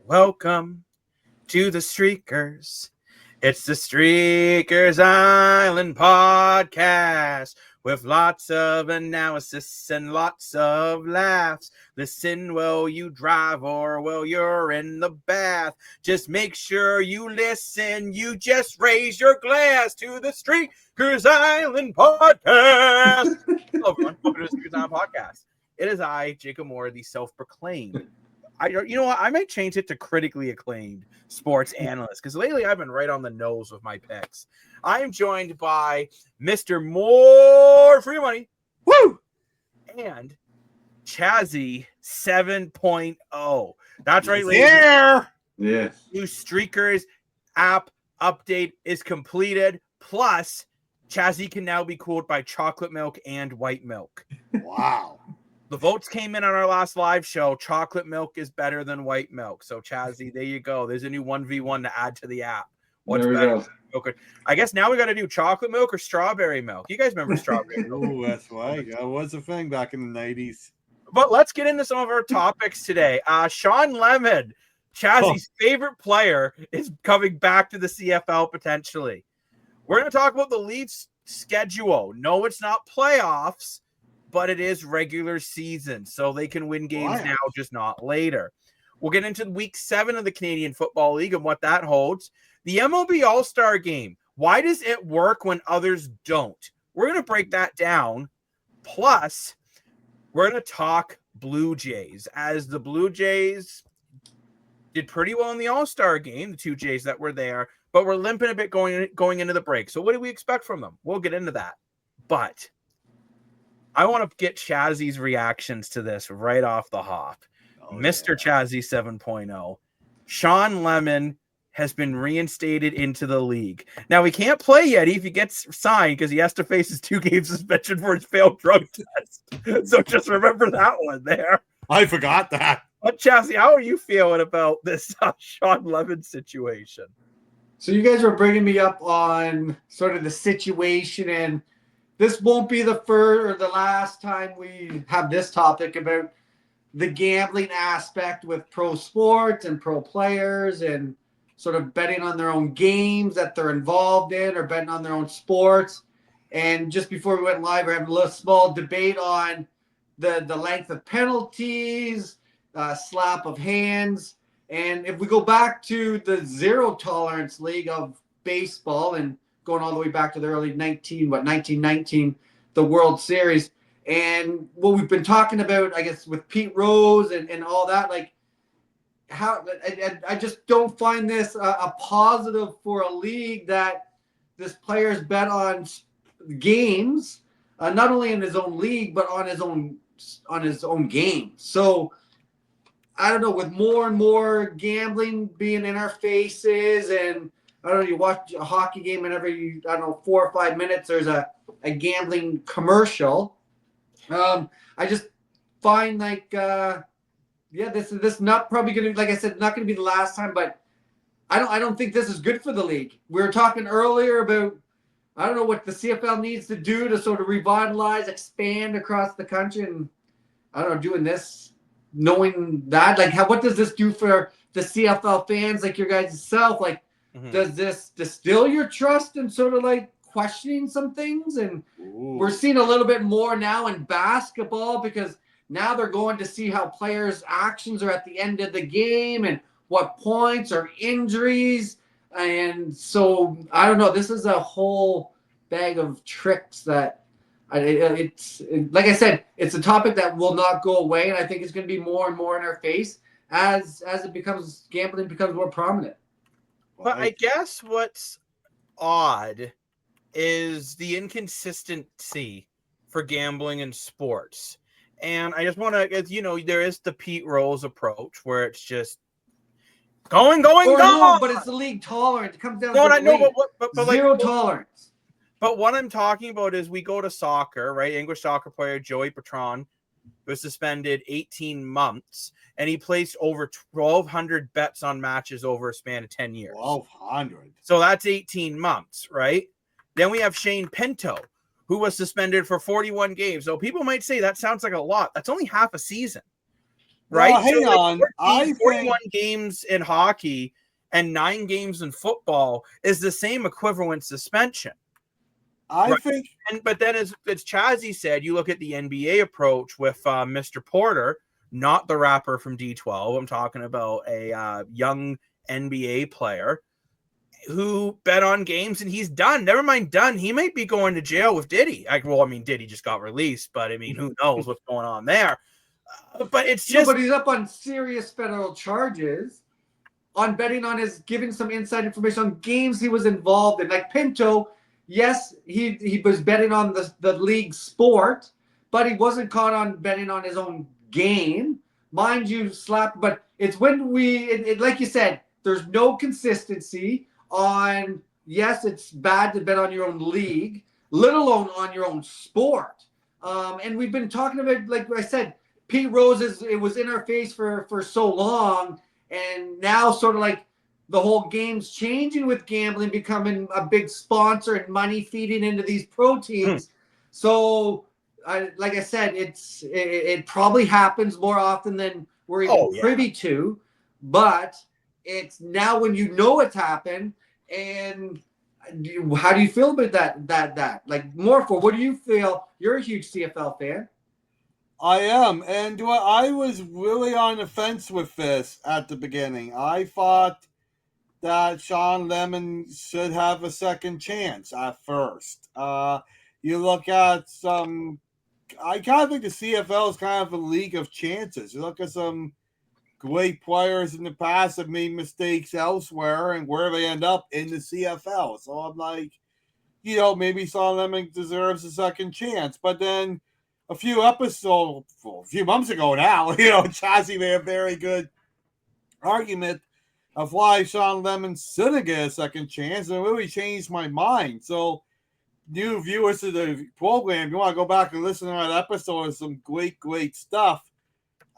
Welcome to the Streakers. It's the Streakers Island podcast with lots of analysis and lots of laughs. Listen while you drive or while you're in the bath. Just make sure you listen. You just raise your glass to the Streakers Island podcast. Hello, everyone. Welcome to the Streakers Island podcast. It is I, Jacob Moore, the self-proclaimed. You know what? I might change it to critically acclaimed sports analyst because lately I've been right on the nose with my picks. I am joined by Mr. More Free Money, woo, and Chazzy 7.0. That's right, ladies. Yeah. Yes. New Streakers app update is completed. Plus, Chazzy can now be cooled by chocolate milk and white milk. Wow. The votes came in on our last live show. Chocolate milk is better than white milk. So, Chazzy, there you go. There's a new 1v1 to add to the app. What's There we better? go. I guess now we got to do chocolate milk or strawberry milk. You guys remember strawberry milk? Oh, that's right. That was a thing back in the 90s. But let's get into some of our topics today. SHAWN Lemmon, Chazzy's favorite player, is coming back to the CFL potentially. We're going to talk about the league's schedule. No, it's not playoffs, but it is regular season, so they can win games now, just not later. We'll get into week 7 of the Canadian Football League and what that holds. The MLB All-Star Game, why does it work when others don't? We're going to break that down. Plus, we're going to talk Blue Jays, as the Blue Jays did pretty well in the All-Star Game, the 2 Jays that were there, but we're limping a bit going into the break. So what do we expect from them? We'll get into that. But I want to get Chazzy's reactions to this right off the hop. Mr. Chazzy 7.0. SHAWN Lemmon has been reinstated into the league. Now, he can't play yet if he gets signed because he has to face his 2-game suspension for his failed drug test. So just remember that one there. I forgot that. But Chazzy, how are you feeling about this SHAWN Lemmon situation? So you guys were bringing me up on sort of the situation, and this won't be the first or the last time we have this topic about the gambling aspect with pro sports and pro players and sort of betting on their own games that they're involved in or betting on their own sports. And just before we went live, we're having a little small debate on the length of penalties, slap of hands. And if we go back to the zero tolerance league of baseball and going all the way back to the early 1919, the World Series. And what we've been talking about, I guess, with Pete Rose and all that, like how I just don't find this a positive for a league that this player's bet on games, not only in his own league, but on his own game. So I don't know, with more and more gambling being in our faces, and I don't know, you watch a hockey game and every, 4 or 5 minutes there's a gambling commercial. I just find like, this is not probably going to, like I said, not going to be the last time, but I don't think this is good for the league. We were talking earlier about, I don't know what the CFL needs to do to sort of revitalize, expand across the country, and I don't know, doing this, knowing that, like, what does this do for the CFL fans, like your guys' self? Like, does this distill your trust and sort of like questioning some things? And we're seeing a little bit more now in basketball because now they're going to see how players' actions are at the end of the game and what points or injuries. And so, I don't know, this is a whole bag of tricks that it's like I said, it's a topic that will not go away, and I think it's going to be more and more in our face as gambling becomes more prominent. But I guess what's odd is the inconsistency for gambling in sports. And I just want to, there is the Pete Rose approach where it's just going. No, but it's the league tolerance. It comes down to I know, but zero tolerance. But what I'm talking about is we go to soccer, right? English soccer player Joey Patron was suspended 18 months, and he placed over 1,200 bets on matches over a span of 10 years. 1,200. So that's 18 months, right? Then we have Shane Pinto, who was suspended for 41 games. So people might say that sounds like a lot. That's only half a season. right? Well, hang on. 41 games in hockey and 9 games in football is the same equivalent suspension. I think, but then as Chazzy said, you look at the NBA approach with Mr. Porter, not the rapper from D12. I'm talking about a young NBA player who bet on games and he's done. Never mind done. He might be going to jail with Diddy. Diddy just got released, but I mean, who knows what's going on there? But it's just. But he's up on serious federal charges on betting on giving some inside information on games he was involved in. Like Pinto, yes, he was betting on the league sport, but he wasn't caught on betting on his own game. Mind you, but it's when like you said, there's no consistency on, yes, it's bad to bet on your own league, let alone on your own sport. And we've been talking about, like I said, Pete Rose, it was in our face for so long, and now sort of like the whole game's changing with gambling, becoming a big sponsor and money feeding into these pro teams. So, like I said, it probably happens more often than we're even privy to, but it's now when you know it's happened. And how do you feel about that? Like, Morpho, what do you feel? You're a huge CFL fan. I am, and I was really on the fence with this at the beginning. I thought that SHAWN Lemmon should have a second chance at first. You look at I kind of think the CFL is kind of a league of chances. You look at some great players in the past have made mistakes elsewhere, and where they end up in the CFL. So I'm like, maybe SHAWN Lemmon deserves a second chance. But then a few months ago now, Chazzy made a very good argument of why SHAWN Lemmon shouldn't get a second chance, and it really changed my mind. So, new viewers to the program, you want to go back and listen to that episode, of some great, great stuff.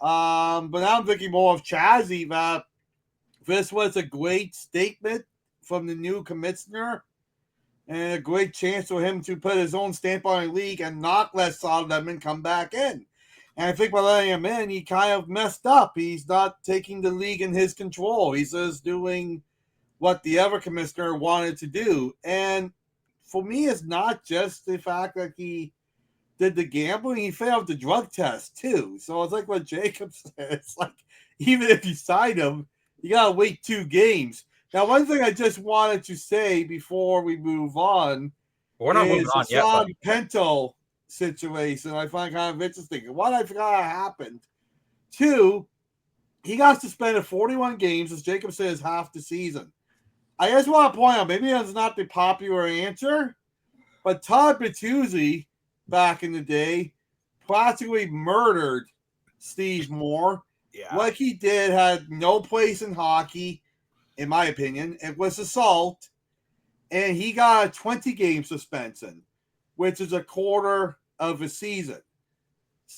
But now I'm thinking more of Chazzy, that this was a great statement from the new commissioner, and a great chance for him to put his own stamp on the league and not let SHAWN Lemmon come back in. And I think by letting him in, he kind of messed up. He's not taking the league in his control. He's just doing what the other commissioner wanted to do. And for me, it's not just the fact that he did the gambling. He failed the drug test, too. So it's like what Jacob said. It's like, even if you sign him, you got to wait 2 games. Now, one thing I just wanted to say before we move on is the Sean Pinto situation I find kind of interesting. One, I forgot happened. 2, he got suspended 41 games, as Jacob says, half the season. I just want to point out, maybe that's not the popular answer, but Todd Bertuzzi, back in the day, practically murdered Steve Moore. Yeah. What he did had no place in hockey, in my opinion. It was assault, and he got a 20-game suspension, which is a quarter of a season.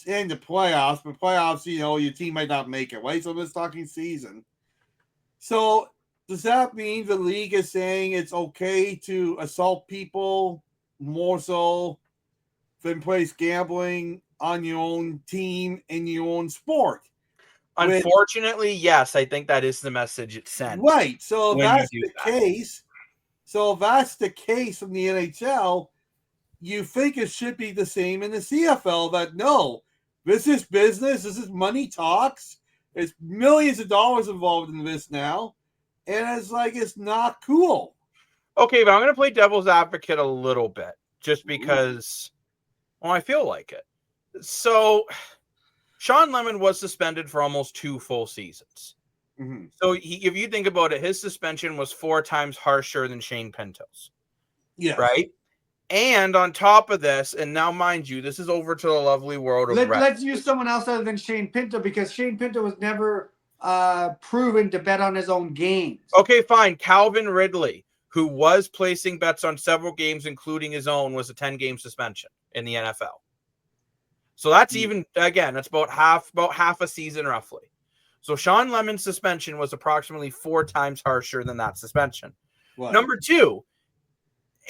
In the playoffs, but playoffs, your team might not make it, right? So let's talking season. So does that mean the league is saying it's okay to assault people more so than place gambling on your own team in your own sport? Unfortunately, yes, I think that is the message it sends. Right. So that's the case. So if that's the case from the NHL, you think it should be the same in the CFL, that no, this is business, this is money talks, there's millions of dollars involved in this now, and it's like, it's not cool. Okay, but I'm going to play devil's advocate a little bit, just because, I feel like it. So, SHAWN Lemmon was suspended for almost 2 full seasons. Mm-hmm. So, if you think about it, his suspension was 4 times harsher than Shane Pinto's. Yeah. Right? And on top of this, and now mind you, this is over to the lovely world of let's use someone else other than Shane Pinto, because Shane Pinto was never proven to bet on his own games. Okay, fine. Calvin Ridley, who was placing bets on several games, including his own, was a 10-game suspension in the NFL. So that's even, again, that's about half a season roughly. So SHAWN Lemmon's suspension was approximately 4 times harsher than that suspension. What? Number 2,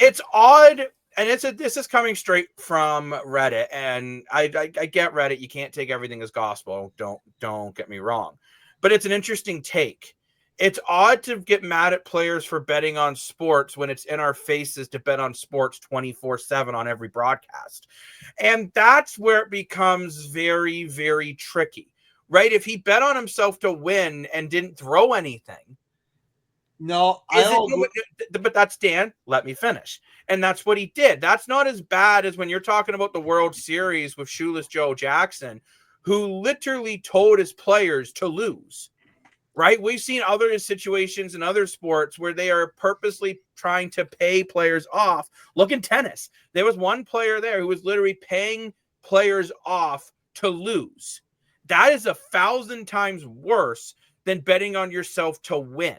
it's odd this is coming straight from Reddit, and I get Reddit. You can't take everything as gospel. Don't get me wrong, but it's an interesting take. It's odd to get mad at players for betting on sports when it's in our faces to bet on sports 24/7 on every broadcast. And that's where it becomes very, very tricky, right? If he bet on himself to win and didn't throw anything. No, but that's Dan. Let me finish. And that's what he did. That's not as bad as when you're talking about the World Series with Shoeless Joe Jackson, who literally told his players to lose. Right? We've seen other situations in other sports where they are purposely trying to pay players off. Look in tennis. There was one player there who was literally paying players off to lose. That is 1,000 times worse than betting on yourself to win.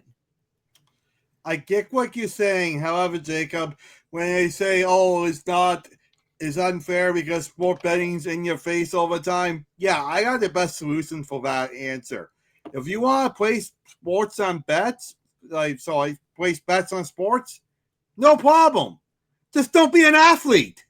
I get what you're saying. However, Jacob, when they say, "Oh, it's unfair because sport betting's in your face all the time," yeah, I got the best solution for that answer. If you want to place sports on bets, I place bets on sports, no problem. Just don't be an athlete.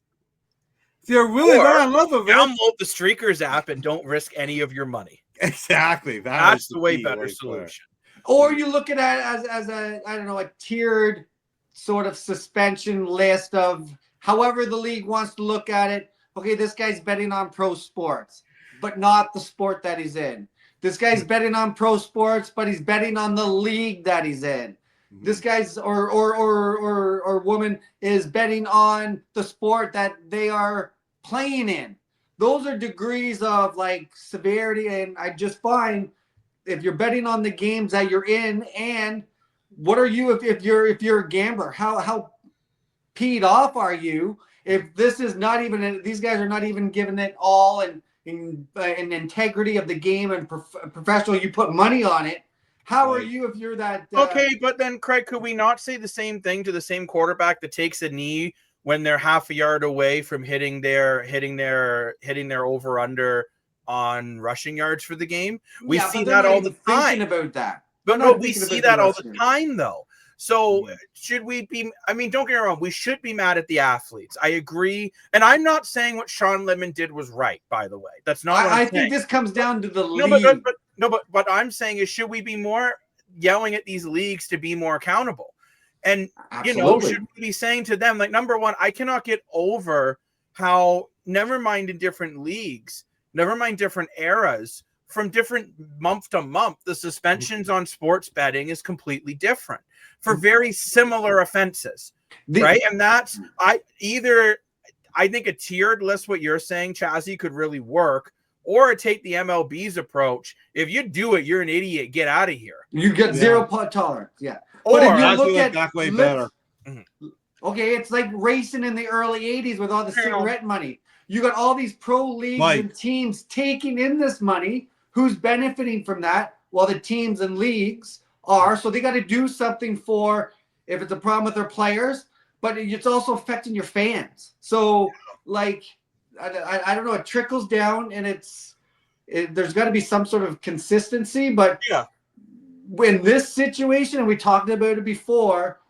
If you're really not in love with it, download the Streakers app and don't risk any of your money. Exactly. That's the way better solution. Or you look at it as a tiered sort of suspension list of however the league wants to look at it. Okay, this guy's betting on pro sports, but not the sport that he's in. This guy's betting on pro sports, but he's betting on the league that he's in. This guy's or woman is betting on the sport that they are playing in. Those are degrees of like severity, and I just find if you're betting on the games that you're in, and what are you if you're a gambler? How peed off are you if this is not even these guys are not even giving it all and in integrity of the game and professional, you put money on it. How are you if you're that? Okay, but then Craig, could we not say the same thing to the same quarterback that takes a knee when they're half a yard away from hitting their over under on rushing yards for the game? We see that all the time. Thinking about that, but no, we see that all the time though. So should we be, I mean, don't get me wrong, we should be mad at the athletes. I agree. And I'm not saying what Shawn Lemmon did was right, by the way. That's not what I'm saying. I think this comes down to the league. But what I'm saying is, should we be more yelling at these leagues to be more accountable? And, should we be saying to them, like, number one, I cannot get over how, never mind in different leagues, never mind different eras, from different month to month, the suspensions on sports betting is completely different for very similar offenses, right? And that's I think a tiered list, what you're saying, Chazzy, could really work, or take the MLB's approach. If you do it, you're an idiot. Get out of here. You get zero tolerance, yeah. Or but if you look at that way better. Okay, it's like racing in the early '80s with all the cigarette money. You got all these pro leagues and teams taking in this money. Who's benefiting from that? Well, the teams and leagues are. So they got to do something for if it's a problem with their players, but it's also affecting your fans. So, like, I don't know, it trickles down, and there's got to be some sort of consistency. But in this situation, and we talked about it before,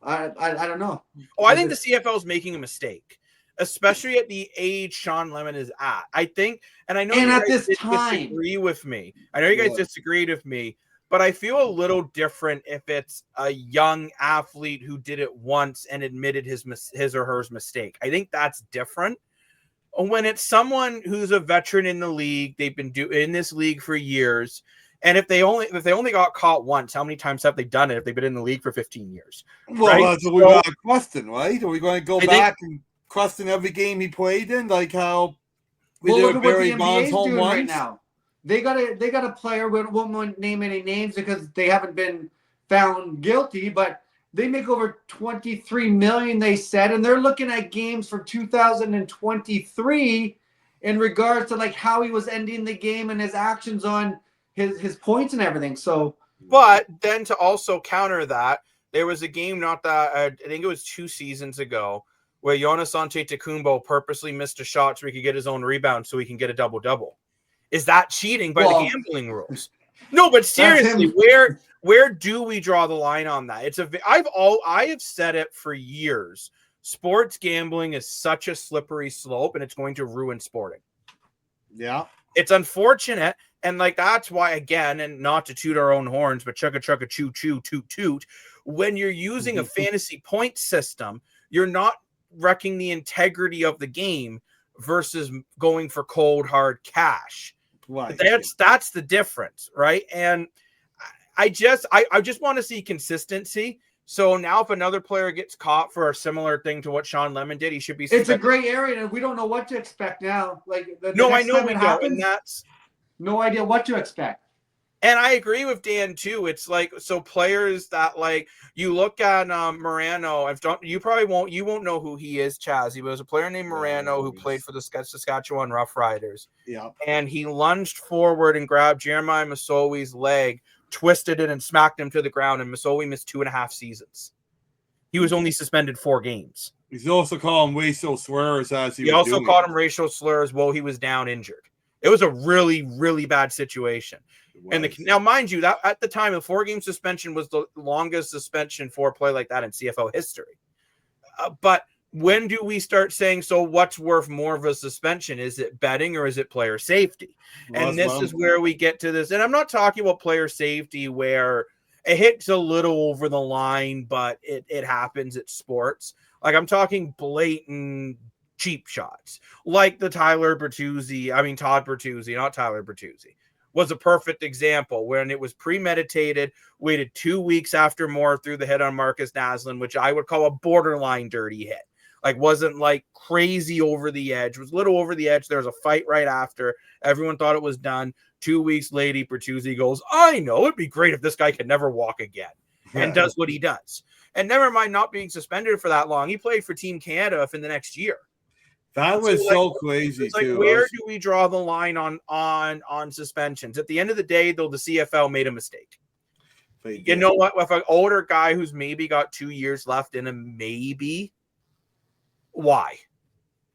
I don't know. Oh, I think the CFL is making a mistake, especially at the age Shawn Lemmon is at. I think, and I know you guys disagree with me. I know you guys disagreed with me, but I feel a little different if it's a young athlete who did it once and admitted his or her mistake. I think that's different. When it's someone who's a veteran in the league, they've been in this league for years, and if they only got caught once, how many times have they done it if they've been in the league for 15 years? Well, right? That's what we got to question, right? Are we going to go back and question every game he played in, like how we did with Barry Bonds home runs? Right now. They got a player. We won't name any names because they haven't been found guilty, but they make over $23 million, they said, and they're looking at games from 2023 in regards to like how he was ending the game and his actions on his points and everything. So, but then to also counter that, there was a game I think it was 2 seasons ago, where Jonas Antetokounmpo purposely missed a shot so he could get his own rebound so he can get a double-double. Is that cheating by the gambling rules? No, but seriously, where do we draw the line on that? I have said it for years. sports gambling is such a slippery slope, and it's going to ruin sporting. Yeah. It's unfortunate, and like that's why, again, and not to toot our own horns, but chugga chugga choo choo toot toot, when you're using a fantasy point system, you're not wrecking the integrity of the game versus going for cold hard cash. Right. That's the difference, right? And I just want to see consistency. So now if another player gets caught for a similar thing to what Shawn Lemmon did, he should be It's a gray area, and we don't know what to expect now. Like I know we don't, and that's no idea what to expect. And I agree with Dan too. It's like, so players that, like, you look at Morano. You won't know who he is, Chazzy, but there's a player named Morano who played for the Saskatchewan Roughriders. Yeah. And he lunged forward and grabbed Jeremiah Masowi's leg, twisted it, and smacked him to the ground. And Masowi missed 2.5 seasons. He was only suspended 4 games. He's also called him racial slurs as he also called him racial slurs while he was down injured. It was a really, really bad situation. And now, mind you, that at the time, a 4-game suspension was the longest suspension for a play like that in CFL history. But when do we start saying, so what's worth more of a suspension? Is it betting or is it player safety? And this is where we get to this. And I'm not talking about player safety where it hits a little over the line, but it happens at sports. Like, I'm talking blatant cheap shots, like the Todd Bertuzzi, not Tyler Bertuzzi, was a perfect example when it was premeditated, waited 2 weeks after Moore threw the hit on Marcus Naslund, which I would call a borderline dirty hit. Like, wasn't like crazy over the edge, was a little over the edge. There was a fight right after. Everyone thought it was done. 2 weeks later, Bertuzzi goes, I know, it'd be great if this guy could never walk again, and does what he does. And never mind not being suspended for that long. He played for Team Canada for the next year. That was so crazy, too. Where do we draw the line on suspensions? At the end of the day, though, the CFL made a mistake. You know what? If an older guy who's maybe got 2 years left in him, maybe, why?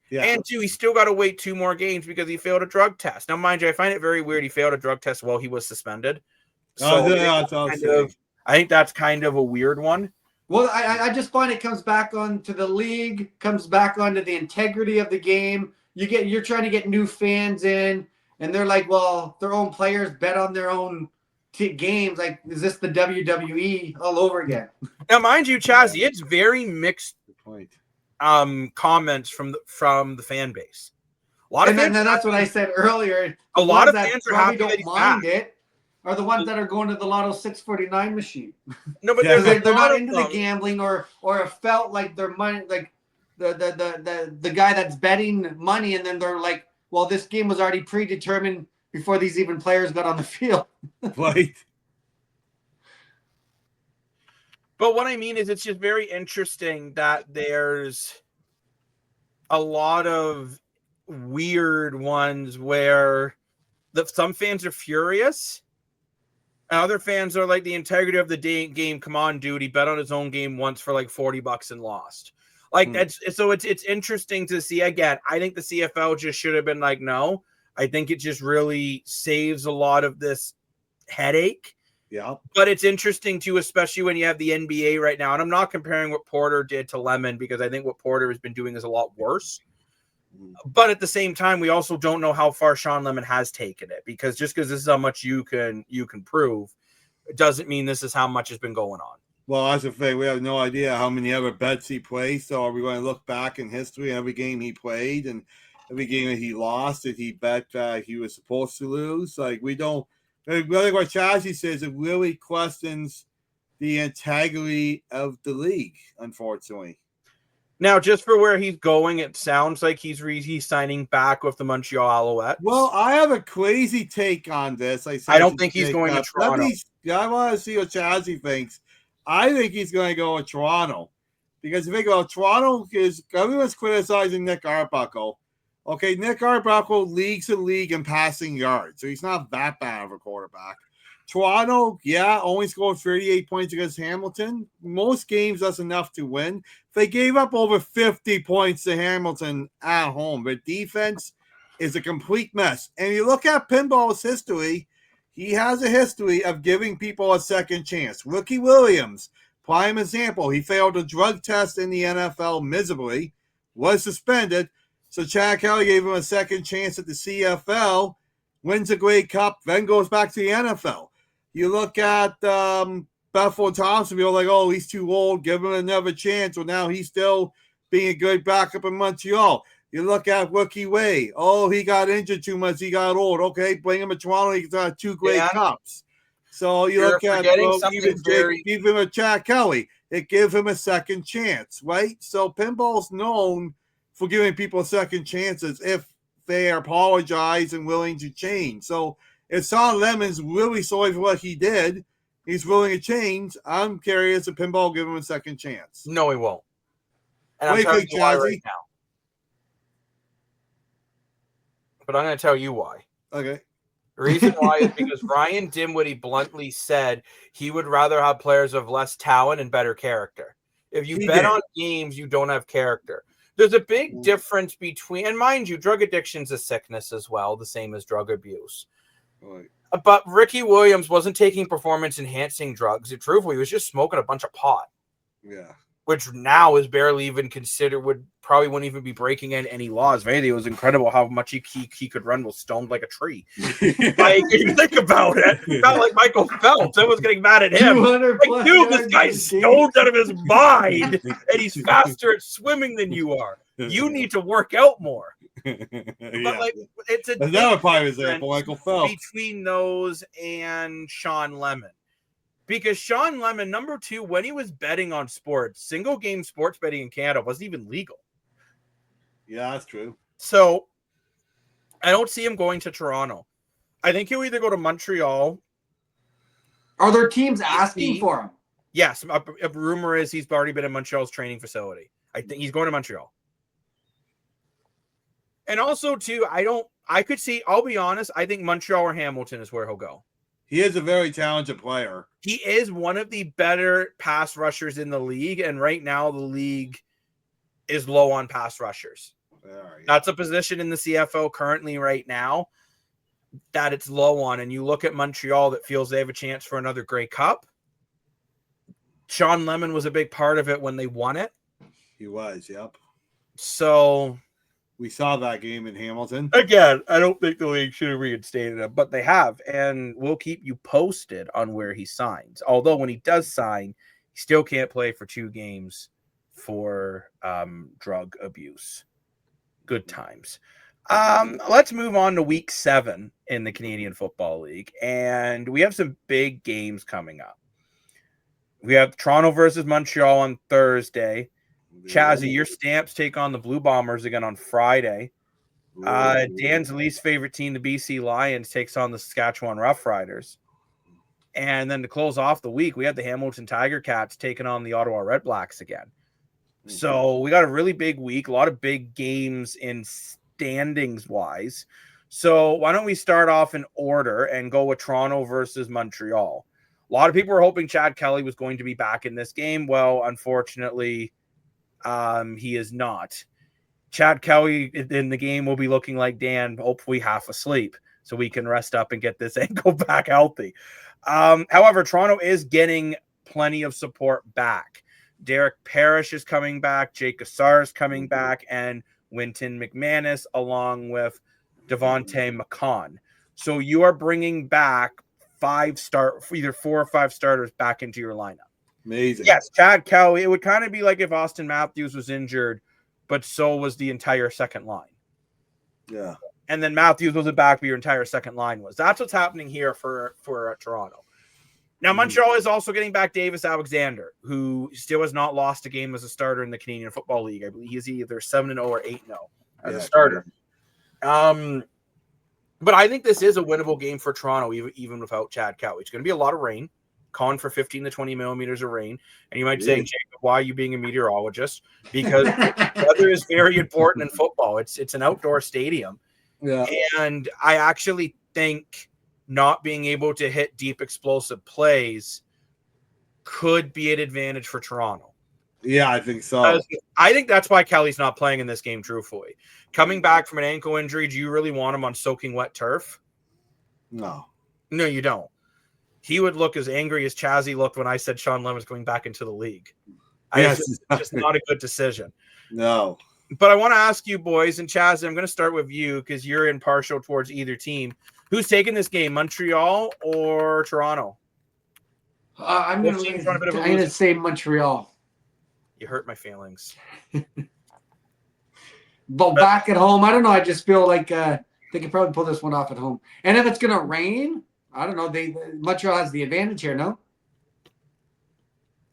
Yeah. And 2, he still got to wait 2 more games because he failed a drug test. Now, mind you, I find it very weird he failed a drug test while he was suspended. So I think that's kind of a weird one. Well, I just find it comes back onto the league, comes back onto the integrity of the game. You're trying to get new fans in, and they're like, well, their own players bet on their own games. Like, is this the WWE all over again? Now, mind you, Chazzy, it's very mixed comments from the fan base. A lot of fans, that's what I said earlier. A lot of fans are happy don't mind it. Are the ones that are going to the Lotto 649 machine. No, but they're not into the gambling or it felt like their money, like the guy that's betting money, and then they're like, well, this game was already predetermined before these even players got on the field. Right. But what I mean is, it's just very interesting that there's a lot of weird ones where some fans are furious. And other fans are like, the integrity of the game. Come on, dude. He bet on his own game once for like $40 and lost. Like it's interesting to see. Again, I think the CFL just should have been like, no. I think it just really saves a lot of this headache. Yeah. But it's interesting too, especially when you have the NBA right now. And I'm not comparing what Porter did to Lemmon, because I think what Porter has been doing is a lot worse. But at the same time, we also don't know how far Shawn Lemmon has taken it, because just because this is how much you can prove, it doesn't mean this is how much has been going on. Well, as a fact, we have no idea how many other bets he played. So are we going to look back in history, every game he played and every game that he lost, that he bet he was supposed to lose? Like, we don't. Really, what Chazzy says, it really questions the integrity of the league, unfortunately. Now, just for where he's going, it sounds like he's signing back with the Montreal Alouettes. Well, I have a crazy take on this. I don't think he's going to Toronto. I want to see what Chazzy thinks. I think he's going to go with Toronto, because if you think about Toronto, is everyone's criticizing Nick Arbuckle. Okay, Nick Arbuckle leads the league in passing yards, so he's not that bad of a quarterback. Toronto, only scored 38 points against Hamilton. Most games, that's enough to win. They gave up over 50 points to Hamilton at home. Their defense is a complete mess. And you look at Pinball's history, he has a history of giving people a second chance. Ricky Williams prime example. He failed a drug test in the NFL miserably, was suspended. So Chad Kelly gave him a second chance at the CFL, wins a Grey Cup, then goes back to the NFL. You look at Buffalo Thompson, you're like, oh, he's too old, give him another chance. Well, now he's still being a good backup in Montreal. You look at Rookie Way. Oh, he got injured too much. He got old. Okay, bring him to Toronto. He got 2 Grey Cups. So you look at even a Chad Kelly. It gives him a second chance, right? So pinball's known for giving people second chances if they apologize and willing to change. So if Shawn Lemmon's really sorry for what he did, he's willing to change, I'm curious if pinball will give him a second chance. No, he won't. And I'm telling you why right now. But I'm going to tell you why. Okay. The reason why is because Ryan Dinwiddie bluntly said he would rather have players of less talent and better character. If you bet on games, you don't have character. There's a big difference between, and mind you, drug addiction's a sickness as well, the same as drug abuse. Right. But Ricky Williams wasn't taking performance-enhancing drugs. Truthfully, he was just smoking a bunch of pot. Yeah. Which now is barely even considered, wouldn't even be breaking any laws. Maybe it was incredible how much he could run while stoned like a tree. Like, if you think about it, not like Michael Phelps. Everyone's getting mad at him. Like, dude, this guy's stoned out of his mind, and he's faster at swimming than you are. You need to work out more. But like, it's another prime example, Michael Phelps, between those and Shawn Lemmon. Because Shawn Lemmon, number 2, when he was betting on sports, single game sports betting in Canada wasn't even legal. Yeah, that's true. So I don't see him going to Toronto. I think he'll either go to Montreal. Are there teams asking for him? Yes. A rumor is he's already been in Montreal's training facility. I think he's going to Montreal. And also, too, I'll be honest, I think Montreal or Hamilton is where he'll go. He is a very talented player. He is one of the better pass rushers in the league, and right now the league is low on pass rushers. That's a position in the CFL currently right now that it's low on, and you look at Montreal that feels they have a chance for another Grey Cup. Shawn Lemmon was a big part of it when they won it. He was, yep. So we saw that game in Hamilton. Again, I don't think the league should have reinstated him, but they have, and we'll keep you posted on where he signs. Although when he does sign, he still can't play for 2 games for drug abuse. Good times. Let's move on to week 7 in the Canadian Football League, and we have some big games coming up. We have Toronto versus Montreal on Thursday. Chazzy, your Stamps take on the Blue Bombers again on Friday. Dan's least favorite team, the BC Lions, takes on the Saskatchewan Roughriders. And then to close off the week, we have the Hamilton Tiger Cats taking on the Ottawa Red Blacks again. So we got a really big week, a lot of big games in standings-wise. So why don't we start off in order and go with Toronto versus Montreal? A lot of people were hoping Chad Kelly was going to be back in this game. Well, unfortunately, he is not. Chad Kelly in the game will be looking like Dan, hopefully half asleep, so we can rest up and get this ankle back healthy. However, Toronto is getting plenty of support back. Derek Parrish is coming back, Jake Cassar is coming back, and Winton McManus along with Devontae McCann. So you are bringing back either 4 or 5 starters back into your lineup. Amazing. Yes, Chad Kelly. It would kind of be like if Austin Matthews was injured, but so was the entire second line. Yeah. And then Matthews wasn't back, but your entire second line was. That's what's happening here for Toronto. Now, Montreal is also getting back Davis Alexander, who still has not lost a game as a starter in the Canadian Football League. I believe he's either 7-0 or 8-0 as a starter. But I think this is a winnable game for Toronto, even without Chad Kelly. It's going to be a lot of rain. Calling for 15 to 20 millimeters of rain. And you might be saying, Jacob, why are you being a meteorologist? Because weather is very important in football. It's an outdoor stadium. Yeah. And I actually think not being able to hit deep explosive plays could be an advantage for Toronto. Yeah, I think so. I think that's why Kelly's not playing in this game, truthfully. Coming back from an ankle injury, do you really want him on soaking wet turf? No. No, you don't. he would look as angry as Chazzy looked when I said Shawn Lemmon's going back into the league. Yes. It's just not a good decision. No. But I want to ask you boys, and Chazzy, I'm going to start with you because you're impartial towards either team. Who's taking this game, Montreal or Toronto? I'm Both teams run a bit of a going to losing- say Montreal. You hurt my feelings. But back at home, I don't know. I just feel like they could probably pull this one off at home. And if it's going to rain, I don't know. Montreal has the advantage here, no?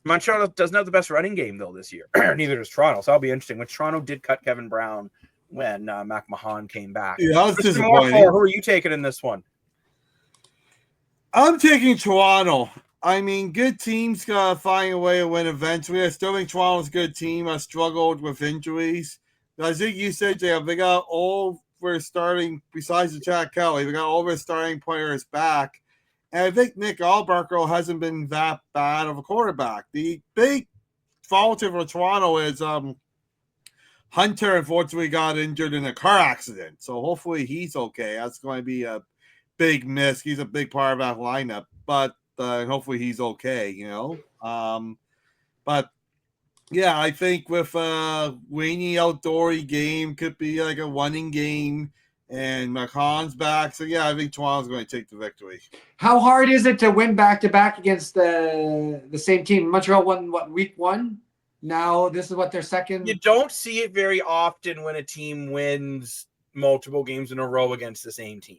Montreal doesn't have the best running game, though, this year. Neither does Toronto. So that'll be interesting. Which Toronto did cut Kevin Brown when McMahon came back. Yeah, that's Mr. disappointing. Morford, who are you taking in this one? I'm taking Toronto. I mean, good teams got to find a way to win eventually. I still think Toronto's a good team. I struggled with injuries. I think you said, Jay, they got all their starting, besides the Chad Kelly, they got all their starting players back. And I think Nick Albarco hasn't been that bad of a quarterback. The big fault for Toronto is Hunter unfortunately got injured in a car accident. So hopefully he's okay. That's going to be a big miss. He's a big part of that lineup. But hopefully he's okay, you know. But yeah, I think with a rainy outdoory game could be like a running game, and McConn's back. So yeah, I think Toronto's going to take the victory. How hard is it to win back-to-back against the same team? Montreal won, what, week 1? Now this is what, their second? You don't see it very often when a team wins multiple games in a row against the same team.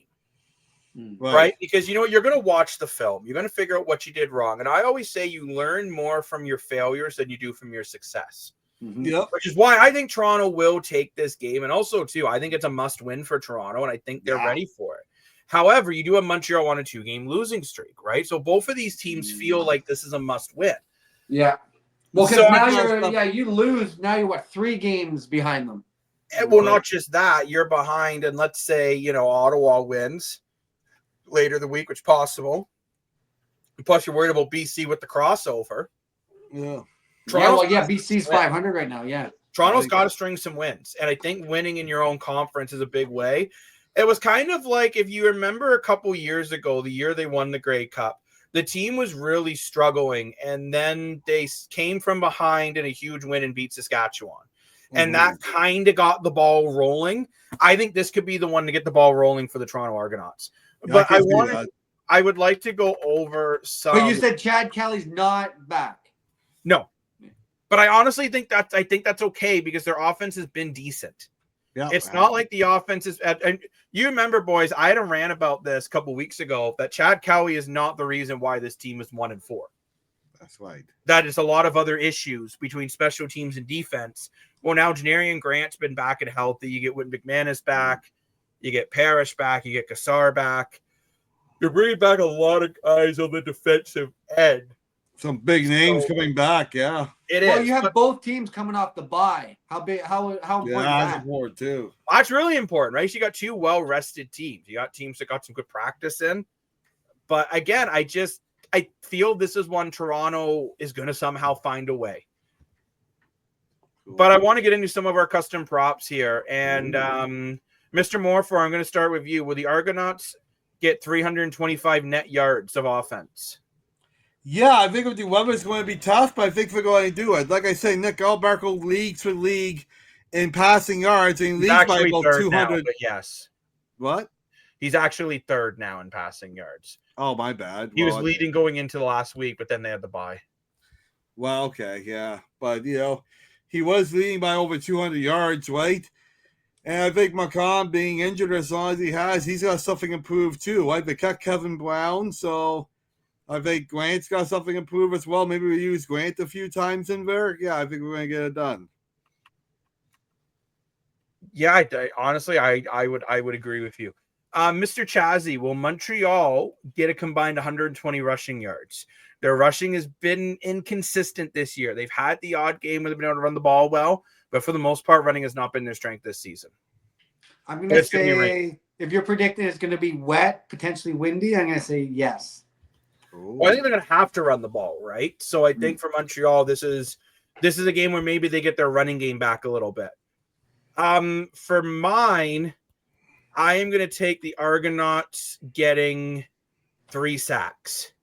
Right? Because you know what? You're going to watch the film. You're going to figure out what you did wrong. And I always say you learn more from your failures than you do from your success. Yep. Which is why I think Toronto will take this game. And also, too, I think it's a must-win for Toronto, and I think they're ready for it. However, you do have Montreal on a 2-game losing streak, right? So both of these teams feel like this is a must-win. Yeah. Well, because So now you lose. Now you're, what, 3 games behind them? Well, not just that. You're behind, and let's say, you know, Ottawa wins later the week, which is possible. And plus, you're worried about BC with the crossover. Yeah. BC's 500 right now, yeah. Toronto's got to string some wins, and I think winning in your own conference is a big way. It was kind of like, if you remember a couple years ago, the year they won the Grey Cup, the team was really struggling, and then they came from behind in a huge win and beat Saskatchewan. And that kind of got the ball rolling. I think this could be the one to get the ball rolling for the Toronto Argonauts. Yeah, but I would like to go over some. But you said Chad Kelly's not back. No. But I honestly think that's okay because their offense has been decent. Yeah, it's not like the offense is. And you remember, boys, I had a rant about this a couple weeks ago that Chad Kelly is not the reason why this team is 1-4. That's right. That is a lot of other issues between special teams and defense. Well, now Janarian Grant's been back and healthy. You get Whit McManus back. You get Parrish back. You get Kassar back. You're bringing back a lot of guys on the defensive end. Some big names coming back, yeah. It is. Well, you have both teams coming off the bye. How important is that's that? important too. That's really important, right? You got 2 well-rested teams. You got teams that got some good practice in. But again, I feel this is one Toronto is going to somehow find a way. But I want to get into some of our custom props here. And Mr. Morford, I'm going to start with you. Will the Argonauts get 325 net yards of offense? Yeah, I think the weather's going to be tough, but I think we're going to do it. Like I say, Nick Albarco leads for league in passing yards, and leads by about 200. Now, but yes. What? He's actually 3rd now in passing yards. Oh, my bad. He was leading going into the last week, but then they had the bye. Well, okay, yeah. But, you know, he was leading by over 200 yards, right? And I think McCon being injured as long as he has, he's got something improved too, right? They cut Kevin Brown, so I think Grant's got something improved as well. Maybe we use Grant a few times in there. Yeah, I think we're going to get it done. Yeah, honestly, I would agree with you. Mr. Chazzy, will Montreal get a combined 120 rushing yards? Their rushing has been inconsistent this year. They've had the odd game where they've been able to run the ball well, but for the most part, running has not been their strength this season. I'm going to say, if you're predicting it's going to be wet, potentially windy, I'm going to say yes. Well, I think they're going to have to run the ball, right? So I think for Montreal, this is a game where maybe they get their running game back a little bit. For mine, I am going to take the Argonauts getting 3 sacks.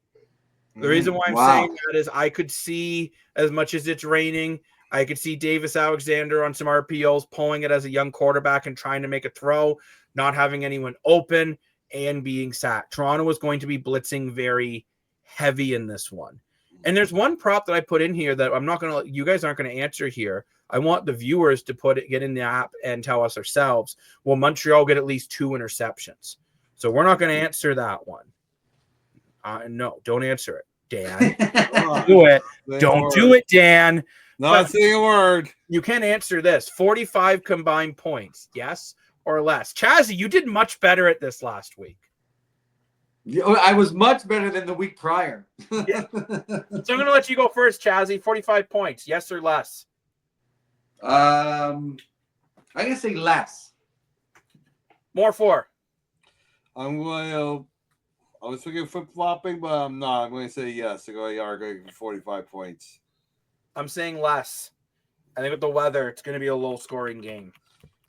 The reason why I'm Wow. saying that is I could see, as much as it's raining, I could see Davis Alexander on some RPOs pulling it as a young quarterback and trying to make a throw, not having anyone open and being sacked. Toronto is going to be blitzing very heavy in this one. And there's one prop that I put in here that I'm not going to, you guys aren't going to answer here. I want the viewers to get in the app and tell us ourselves, will Montreal get at least 2 interceptions? So we're not going to answer that one. No, don't answer it, Dan. Do it. Don't do it, Dan. Not saying a word. You can answer this. 45 combined points, yes or less. Chazzy, you did much better at this last week. I was much better than the week prior. Yeah. So I'm going to let you go first, Chazzy. 45 points, yes or less? I'm going to say less. More 4. I was thinking flip-flopping, but I'm not. I'm going to say yes. I'm going for 45 points. I'm saying less. I think with the weather, it's going to be a low-scoring game.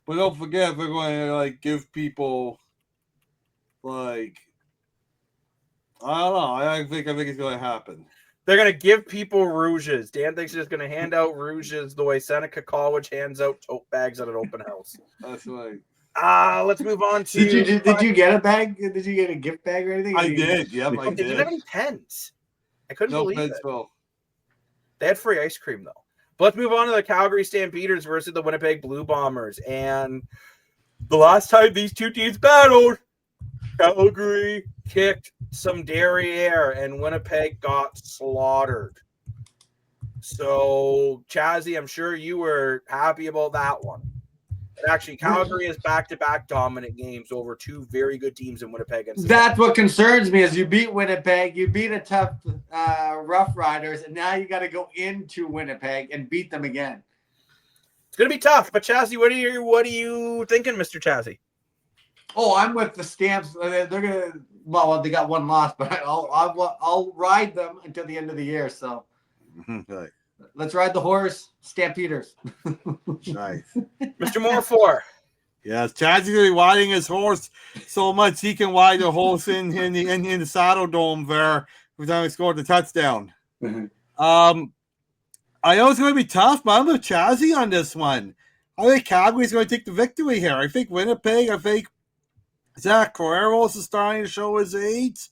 But don't forget, we're going to give people I don't know. I think it's going to happen. They're going to give people rouges. Dan thinks he's just going to hand out rouges the way Seneca College hands out tote bags at an open house. That's right. Let's move on to. Did you get a bag? Did you get a gift bag or anything? I did. Yep, I They didn't have any pens. I couldn't believe it. Well. They had free ice cream, though. But let's move on to the Calgary Stampeders versus the Winnipeg Blue Bombers. And the last time these two teams battled, Calgary kicked some derriere and Winnipeg got slaughtered. So, Chazzy, I'm sure you were happy about that one. And actually, Calgary is back-to-back dominant games over 2 very good teams in Winnipeg. That's what concerns me is you beat Winnipeg, you beat a tough Rough Riders, and now you got to go into Winnipeg and beat them again. It's going to be tough. But, Chazzy, what are you thinking, Mr. Chazzy? Oh, I'm with the Stamps. They're gonna. Well, they got one loss, but I'll ride them until the end of the year. So, Right. Let's ride the horse, Stampeders. Nice. Mr. Moore 4. Yes, Chad's going to be riding his horse so much he can ride the horse in the Saddle Dome there every time he scored the touchdown. I know it's going to be tough, but I'm with Chazzy on this one. I think Calgary's going to take the victory here. I think Winnipeg, Zach Carreros is starting to show his age.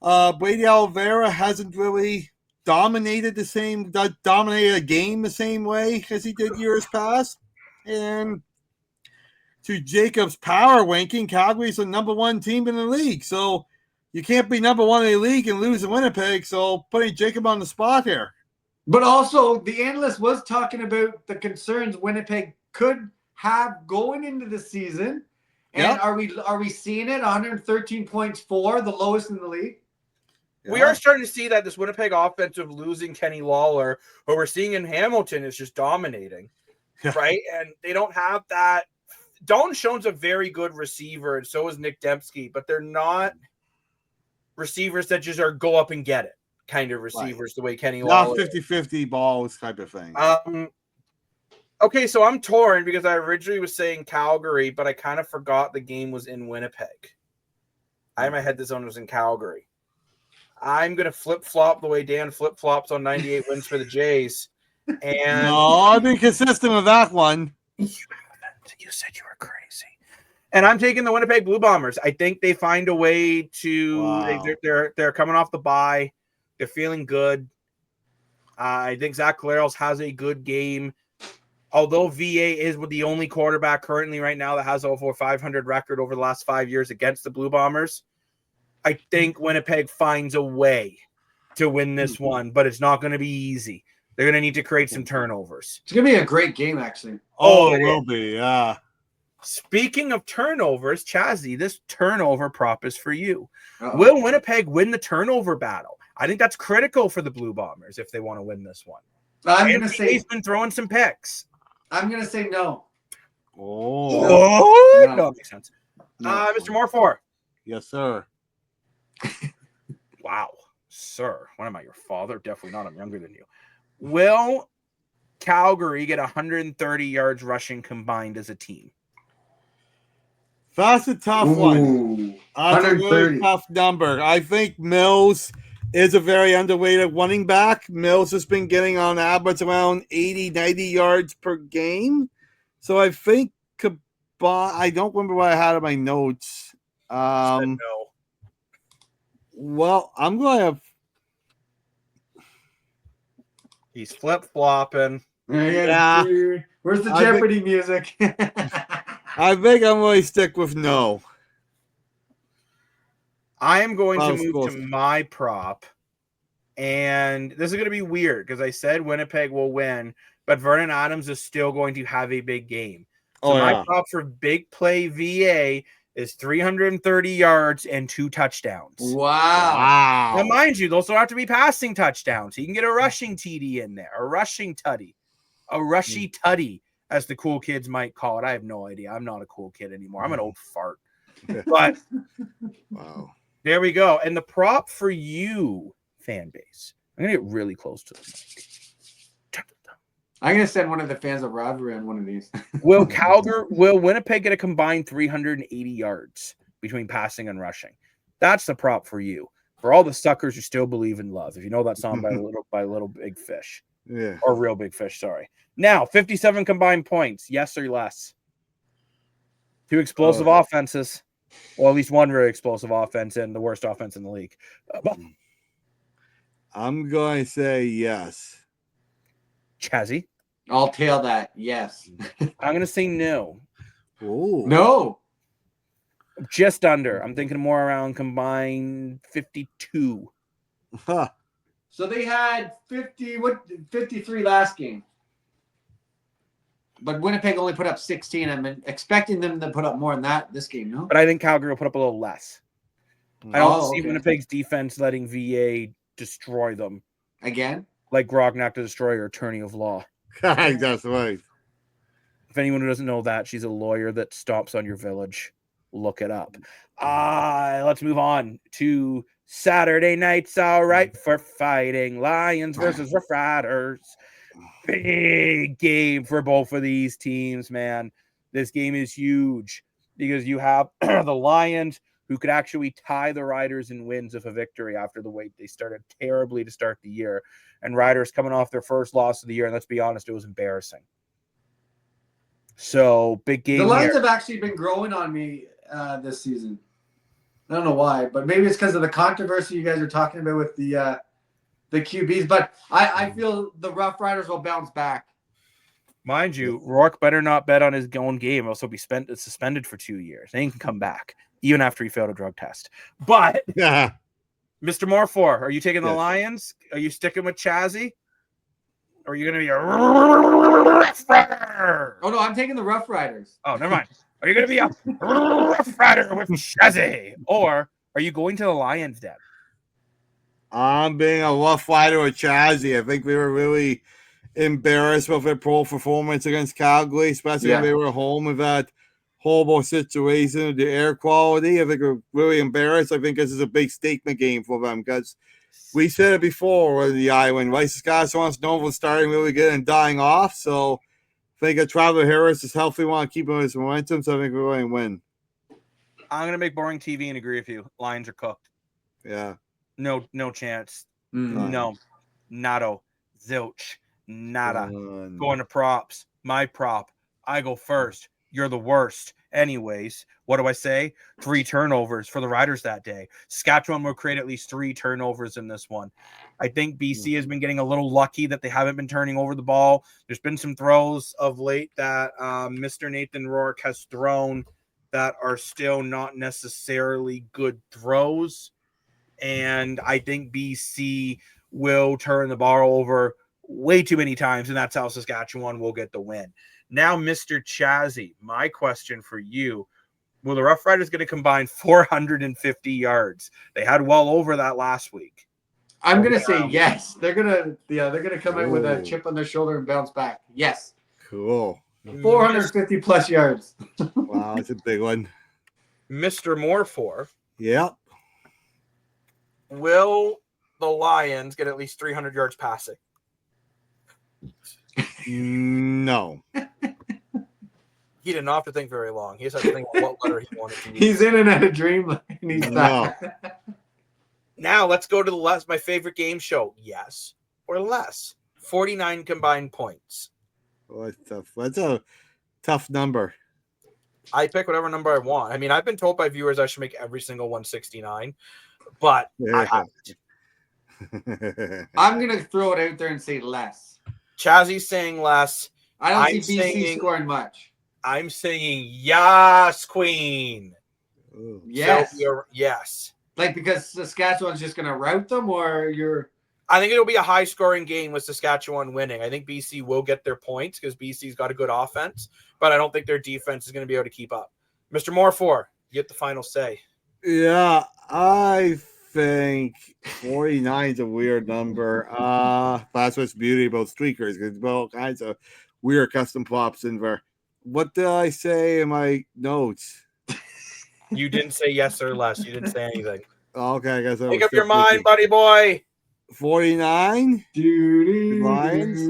Brady Oliveira hasn't really dominated a game the same way as he did years past. And to Jacob's power ranking, Calgary's the number 1 team in the league. So you can't be number 1 in the league and lose to Winnipeg. So putting Jacob on the spot here. But also, the analyst was talking about the concerns Winnipeg could have going into the season. And are we seeing it? 113 points for the lowest in the league. Yeah. We are starting to see that this Winnipeg offensive losing Kenny Lawler, who we're seeing in Hamilton, is just dominating, right? And they don't have that. Dalton Schoen's a very good receiver, and so is Nick Dembski, but they're not receivers that just are go up and get it kind of receivers the way Kenny Lawler. Not 50-50 balls type of thing. Okay, so I'm torn because I originally was saying Calgary, but I kind of forgot the game was in Winnipeg. I had my head this one was in Calgary. I'm going to flip-flop the way Dan flip-flops on 98 wins for the Jays. And no, I've been consistent with that one. You haven't. You said you were crazy. And I'm taking the Winnipeg Blue Bombers. I think they find a way to Wow. they're coming off the bye. They're feeling good. I think Zach Collaros has a good game. Although VA is the only quarterback currently right now that has over 500 record over the last 5 years against the Blue Bombers, I think Winnipeg finds a way to win this one, but it's not going to be easy. They're going to need to create some turnovers. It's going to be a great game, actually. Oh, it will be, yeah. Speaking of turnovers, Chazzy, this turnover prop is for you. Uh-oh. Will Winnipeg win the turnover battle? I think that's critical for the Blue Bombers if they want to win this one. I'm going to say he's been throwing some picks. I'm going to say no. Oh, No. no, that makes sense. No. Mr. Morfor. Yes, sir. Wow, sir. What am I, your father? Definitely not. I'm younger than you. Will Calgary get 130 yards rushing combined as a team? That's a tough one. That's a really tough number. I think Mills is a very underrated running back. Mills has been getting on average around 80, 90 yards per game. So I think I don't remember what I had in my notes. Said no. Well, I'm going to. He's flip-flopping. Yeah. Where's the Jeopardy music? I think I'm going to stick with no. I am going to move to my prop. And this is going to be weird because I said Winnipeg will win, but Vernon Adams is still going to have a big game. So my prop for big play VA is 330 yards and 2 touchdowns. Wow. Now, mind you, those don't have to be passing touchdowns. You can get a rushing TD in there, a rushing tutty, a rushy tutty, as the cool kids might call it. I have no idea. I'm not a cool kid anymore. I'm an old fart. But wow. There we go. And the prop for you, fan base. I'm going to get really close to the mic. I'm going to send one of the fans of Rivalry on one of these. Will Winnipeg get a combined 380 yards between passing and rushing? That's the prop for you. For all the suckers who still believe in love. If you know that song by Little Big Fish. Yeah. Or Real Big Fish, sorry. Now, 57 combined points. Yes or less? 2 explosive offenses. Well, at least one very explosive offense and the worst offense in the league. I'm going to say yes. Chazzy? I'll tail that. Yes. I'm going to say no. Ooh. No. Just under. I'm thinking more around combined 52. Huh. So they had 53 last game. But Winnipeg only put up 16. I'm expecting them to put up more than that this game, no? But I think Calgary will put up a little less. I don't see Winnipeg's defense letting VA destroy them. Again? Like Grognak the Destroyer, attorney of law. That's right. If anyone who doesn't know that, she's a lawyer that stomps on your village. Look it up. Let's move on to Saturday nights. All right for fighting. Lions versus Rough Riders. Big game for both of these teams, man. This game is huge because you have the Lions who could actually tie the Riders in wins of a victory after the way they started terribly to start the year. And Riders coming off their first loss of the year, and let's be honest, it was embarrassing. So, big game. The Lions have actually been growing on me this season. I don't know why, but maybe it's because of the controversy you guys are talking about with the QBs. But I feel the Rough Riders will bounce back. Mind you, Rourke better not bet on his own game, else he'll be suspended for 2 years. Then he can come back, even after he failed a drug test. But, Yeah. Mr. Morfor, are you taking the Lions? Are you sticking with Chazzy? Or are you going to be a Rough Rider? Oh, no, I'm taking the Rough Riders. Oh, never mind. Are you going to be a Rough Rider with Chazzy? Or are you going to the Lions, Deb? I'm being a Rough Rider with Chazzy. I think we were really embarrassed with their poor performance against Calgary, especially when they were home with that horrible situation of the air quality. I think we're really embarrassed. I think this is a big statement game for them because we said it before on the island, right? Saskatchewan's known for starting really good and dying off. So I think Trevor Harris is healthy. We want to keep him his momentum. So I think we're going to win. I'm going to make boring TV and agree with you. Lions are cooked. Yeah. No chance. No. Nado. Zilch. Nada. Going to props. My prop. I go first. You're the worst. Anyways, what do I say? 3 turnovers for the Riders that day. Saskatchewan will create at least 3 turnovers in this one. I think BC has been getting a little lucky that they haven't been turning over the ball. There's been some throws of late that Mr. Nathan Rourke has thrown that are still not necessarily good throws. And I think BC will turn the ball over way too many times, and that's how Saskatchewan will get the win. Now, Mr. Chazzy, my question for you, will the Rough Riders going to combine 450 yards? They had well over that last week. I'm going to say yes. They're going to come in with a chip on their shoulder and bounce back. Yes. Cool. 450 plus yards. Wow, that's a big one. Mr. Morfor. Yep. Will the Lions get at least 300 yards passing? No. He didn't have to think very long. He just had to think what letter he wanted to use. He's in and out of dreamland. He's back. Now let's go to the less. My favorite game show. Yes or less. 49 combined points. Oh, that's tough. That's a tough number. I pick whatever number I want. I mean, I've been told by viewers I should make every single 169, but I haven't. I'm going to throw it out there and say less. Chazzy's saying less. I don't see BC scoring much. I'm saying yes, Queen. Ooh. Yes. So yes. Like, because Saskatchewan's just going to rout them, or you're... I think it'll be a high-scoring game with Saskatchewan winning. I think BC will get their points because BC's got a good offense, but I don't think their defense is going to be able to keep up. Mr. Moore, you get the final say. Yeah, I think 49 is a weird number. That's what's beauty about streakers. There's all kinds of weird custom props in there. What did I say in my notes? You didn't say yes or less. You didn't say anything. Okay, I guess I Make up your mind, buddy boy. 49 Lions.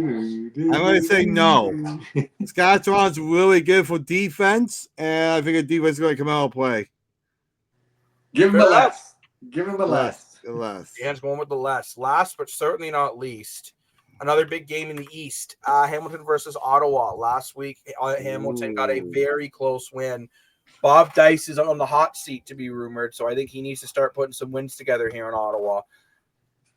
I'm going to say no. Saskatchewan's really good for defense, and I think the defense is going to come out and play. Give him a less. Give him a less. Dan's going with the less. Last, but certainly not least. Another big game in the East. Hamilton versus Ottawa. Last week, Hamilton got a very close win. Bob Dice is on the hot seat, to be rumored, so I think he needs to start putting some wins together here in Ottawa.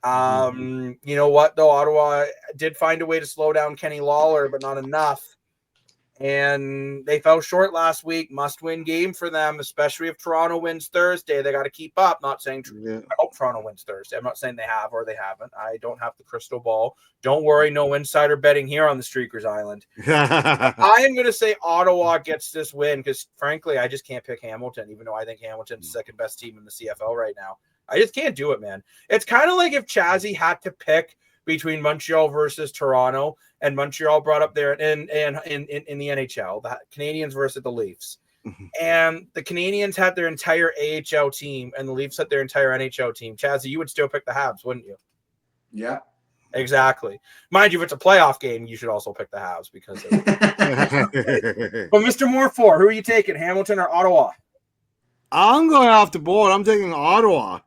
You know what, though? Ottawa did find a way to slow down Kenny Lawler, but not enough. And they fell short last week. Must-win game for them, especially if Toronto wins Thursday. They got to keep up. Not saying I hope Toronto wins Thursday. I'm not saying they have or they haven't. I don't have the crystal ball. Don't worry, no insider betting here on the Streakers Island. I am going to say Ottawa gets this win because, frankly, I just can't pick Hamilton, even though I think Hamilton's the second best team in the CFL right now. I just can't do it, man. It's kind of like if Chazzy had to pick between Montreal versus Toronto, and Montreal brought up there in the NHL, the Canadians versus the Leafs. And the Canadians had their entire AHL team, and the Leafs had their entire NHL team. Chazzy, you would still pick the Habs, wouldn't you? Yeah. Exactly. Mind you, if it's a playoff game, you should also pick the Habs because of But Mr. Moore, who are you taking, Hamilton or Ottawa? I'm going off the board. I'm taking Ottawa.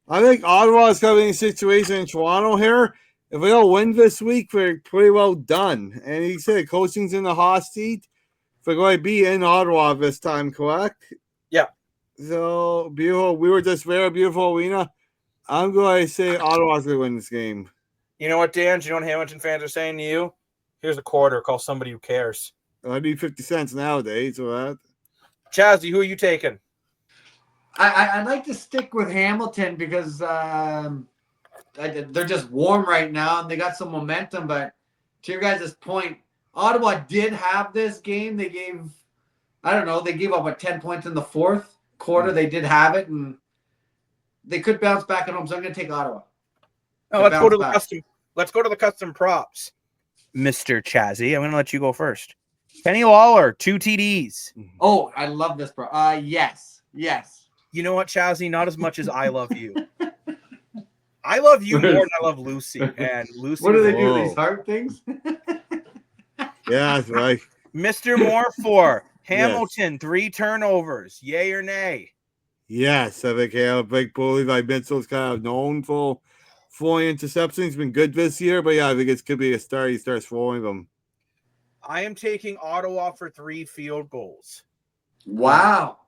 I think Ottawa is coming in a situation in Toronto here. If we don't win this week, we're pretty well done. And he said coaching's in the hot seat. If we're going to be in Ottawa this time, correct? Yeah. So, beautiful. We were just very beautiful arena. I'm going to say Ottawa's going to win this game. You know what, Dan? Do you know what Hamilton fans are saying to you? Here's a quarter. Call somebody who cares. I need 50 cents nowadays for that. Chazzy, who are you taking? I'd like to stick with Hamilton because they're just warm right now and they got some momentum. But to your guys' point, Ottawa did have this game. They gave up 10 points in the fourth quarter. They did have it, and they could bounce back at home. So I'm going to take Ottawa. Oh, let's go to the custom props. Mr. Chazzy, I'm going to let you go first. Kenny Lawler, 2 TDs. Oh, I love this, bro. Yes. You know what, Chazzy? Not as much as I love you. I love you more than I love Lucy. And Lucy. What do they do? These heart things? Yeah, that's right. Mr. Moore, Hamilton, 3 turnovers. Yay or nay? Yes, I think a big bully like Mitchell's kind of known for throwing interceptions. He's been good this year, but yeah, I think it could be a start. He starts throwing them. I am taking Ottawa for 3 field goals. Wow.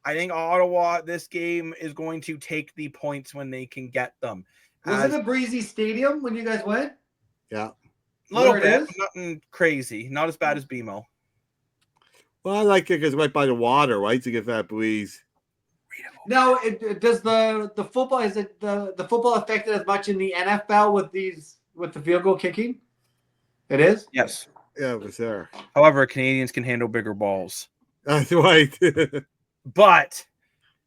I think Ottawa, this game, is going to take the points when they can get them. Was it a breezy stadium when you guys went? Yeah. A little bit. Nothing crazy. Not as bad as BMO. Well, I like it because right by the water, right, to get that breeze. Now, does the football, is it the football affected as much in the NFL with the field goal kicking? It is? Yes. Yeah, it was there. However, Canadians can handle bigger balls. That's right. But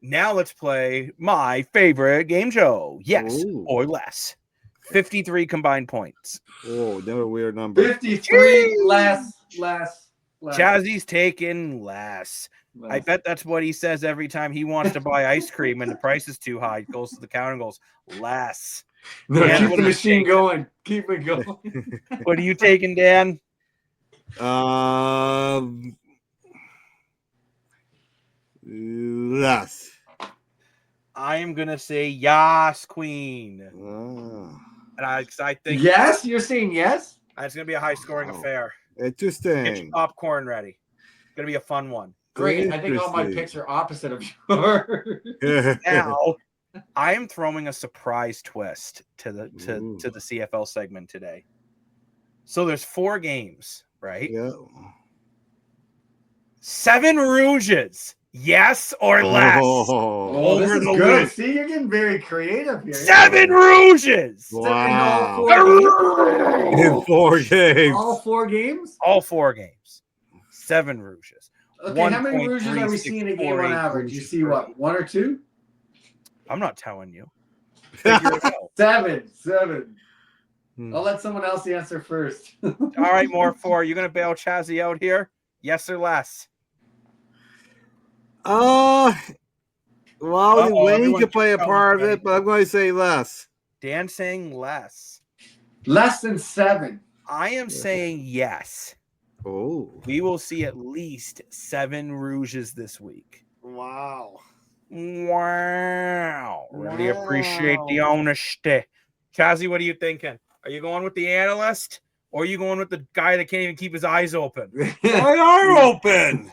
now let's play my favorite game show. Yes or less. 53 combined points. Oh, another weird number. 53 less. Chazzy's taking less. I bet that's what he says every time he wants to buy ice cream and the price is too high. He goes to the counter and goes, less. No, Dan, keep the machine going. Keep it going. What are you taking, Dan? Less. I I'm gonna say yes, Queen. And I think Yes, you're saying yes. it's gonna be a high-scoring affair. Get your Interesting. popcorn ready. It's gonna be a fun one. Great. I think all my picks are opposite of yours. Now, I am throwing a surprise twist to the CFL segment today. So there's 4 games, right? Yeah. 7 Rouges, yes or less. Oh, this Over is the good. week. See, you're getting very creative here. 7 Rouges. Wow. In 4 games. all 4 games? All 4 games. 7 Rouges. Okay, how many Rouges are we seeing a game on average? You see what, 1 or 2? I'm not telling you. Figure it out. 7. I'll let someone else answer first. All right, more 4. You gonna bail Chazzy out here? Yes or less? Well, Wayne could play a everyone's part of it, but I'm going to say less. Dan saying less. Less than 7. I am saying yes. Oh. We will see at least 7 Rouges this week. Wow. Wow. Really appreciate the honesty. Chazzy, what are you thinking? Are you going with the analyst or are you going with the guy that can't even keep his eyes open? My eye open.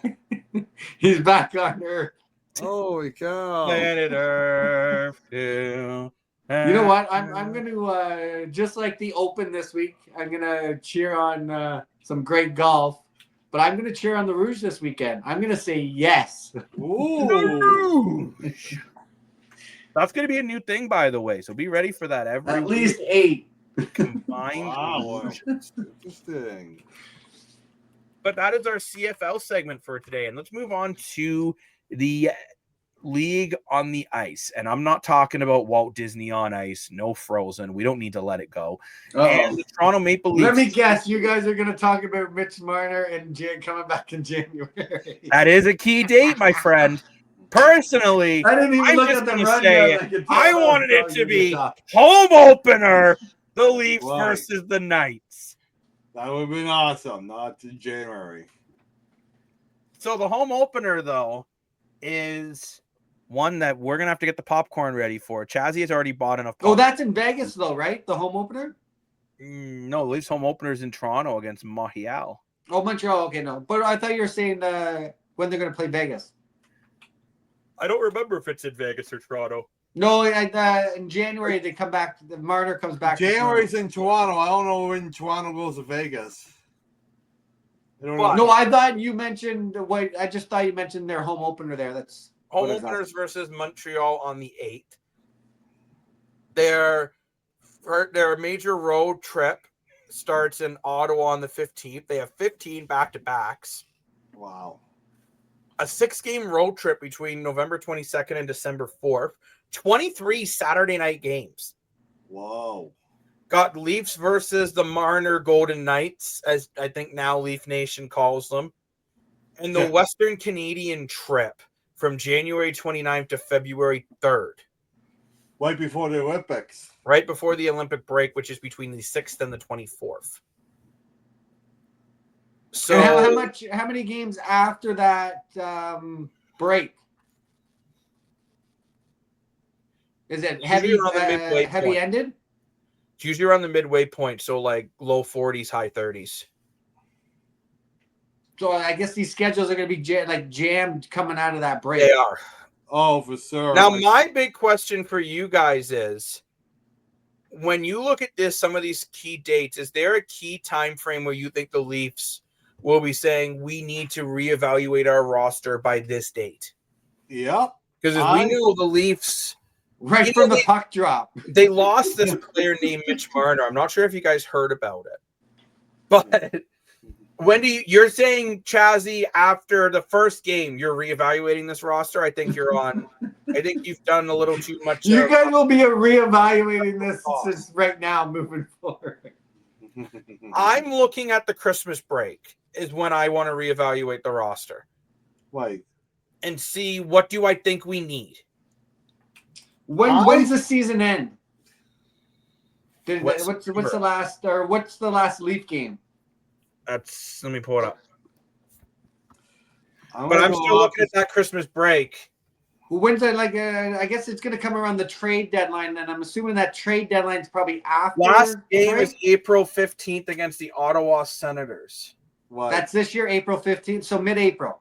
He's back on Earth. Holy cow. Planet Earth. You know what? I'm going to, just like the Open this week, I'm going to cheer on some great golf. But I'm going to cheer on the Rouge this weekend. I'm going to say yes. Ooh. That's going to be a new thing, by the way. So be ready for that every At least 8. combined. Wow. Interesting. But that is our CFL segment for today. And let's move on to the league on the ice. And I'm not talking about Walt Disney on ice. No Frozen. We don't need to let it go. And the Toronto Maple Leafs. Let me guess. You guys are going to talk about Mitch Marner and coming back in January. That is a key date, my friend. Personally, I didn't even I'm look just at the going to run say yet. I wanted it to be home opener, the Leafs versus the Knights. That would have been awesome. Not in January. So the home opener, though, is one that we're going to have to get the popcorn ready for. Chazzy has already bought enough popcorn. Oh, that's in Vegas, though, right? The home opener? No, Leafs home opener is in Toronto against Montreal. Oh, Montreal. Okay, no. But I thought you were saying when they're going to play Vegas. I don't remember if it's in Vegas or Toronto. No, in January they come back. The Marner comes back. January's in Toronto. I don't know when Toronto goes to Vegas. No, I thought you mentioned. Wait, I just thought you mentioned their home opener there. That's home openers versus Montreal on the 8th. Their major road trip starts in Ottawa on the 15th. They have 15 back-to-backs. Wow. A 6-game road trip between November 22nd and December 4th. 23 Saturday night games. Whoa. Got Leafs versus the Marner Golden Knights, as I think now Leaf Nation calls them. And the Western Canadian trip from January 29th to February 3rd. Right before the Olympics. Right before the Olympic break, which is between the 6th and the 24th. So how many games after that break? Is it heavy ended? It's usually around the midway point, so like low 40s, high 30s. So I guess these schedules are going to be jammed coming out of that break. They are. Oh, for sure. Now, my big question for you guys is, when you look at some of these key dates, is there a key time frame where you think the Leafs will be saying we need to reevaluate our roster by this date? Yeah. Because as we know, the Leafs... Right from the puck drop. They lost this player named Mitch Marner. I'm not sure if you guys heard about it. But when you're saying, Chazzy, after the first game, you're reevaluating this roster? I think you've done a little too much. You guys will be reevaluating this since right now moving forward. I'm looking at the Christmas break is when I want to reevaluate the roster. Right. And see, what do I think we need? When's the season end? What's the last Leaf game? Let me pull it up. But I'm still looking at that Christmas break. When's that? Like, I guess it's going to come around the trade deadline, and I'm assuming that trade deadline is probably after. Last game break? is April 15th against the Ottawa Senators. What? That's this year, April 15th, so mid-April.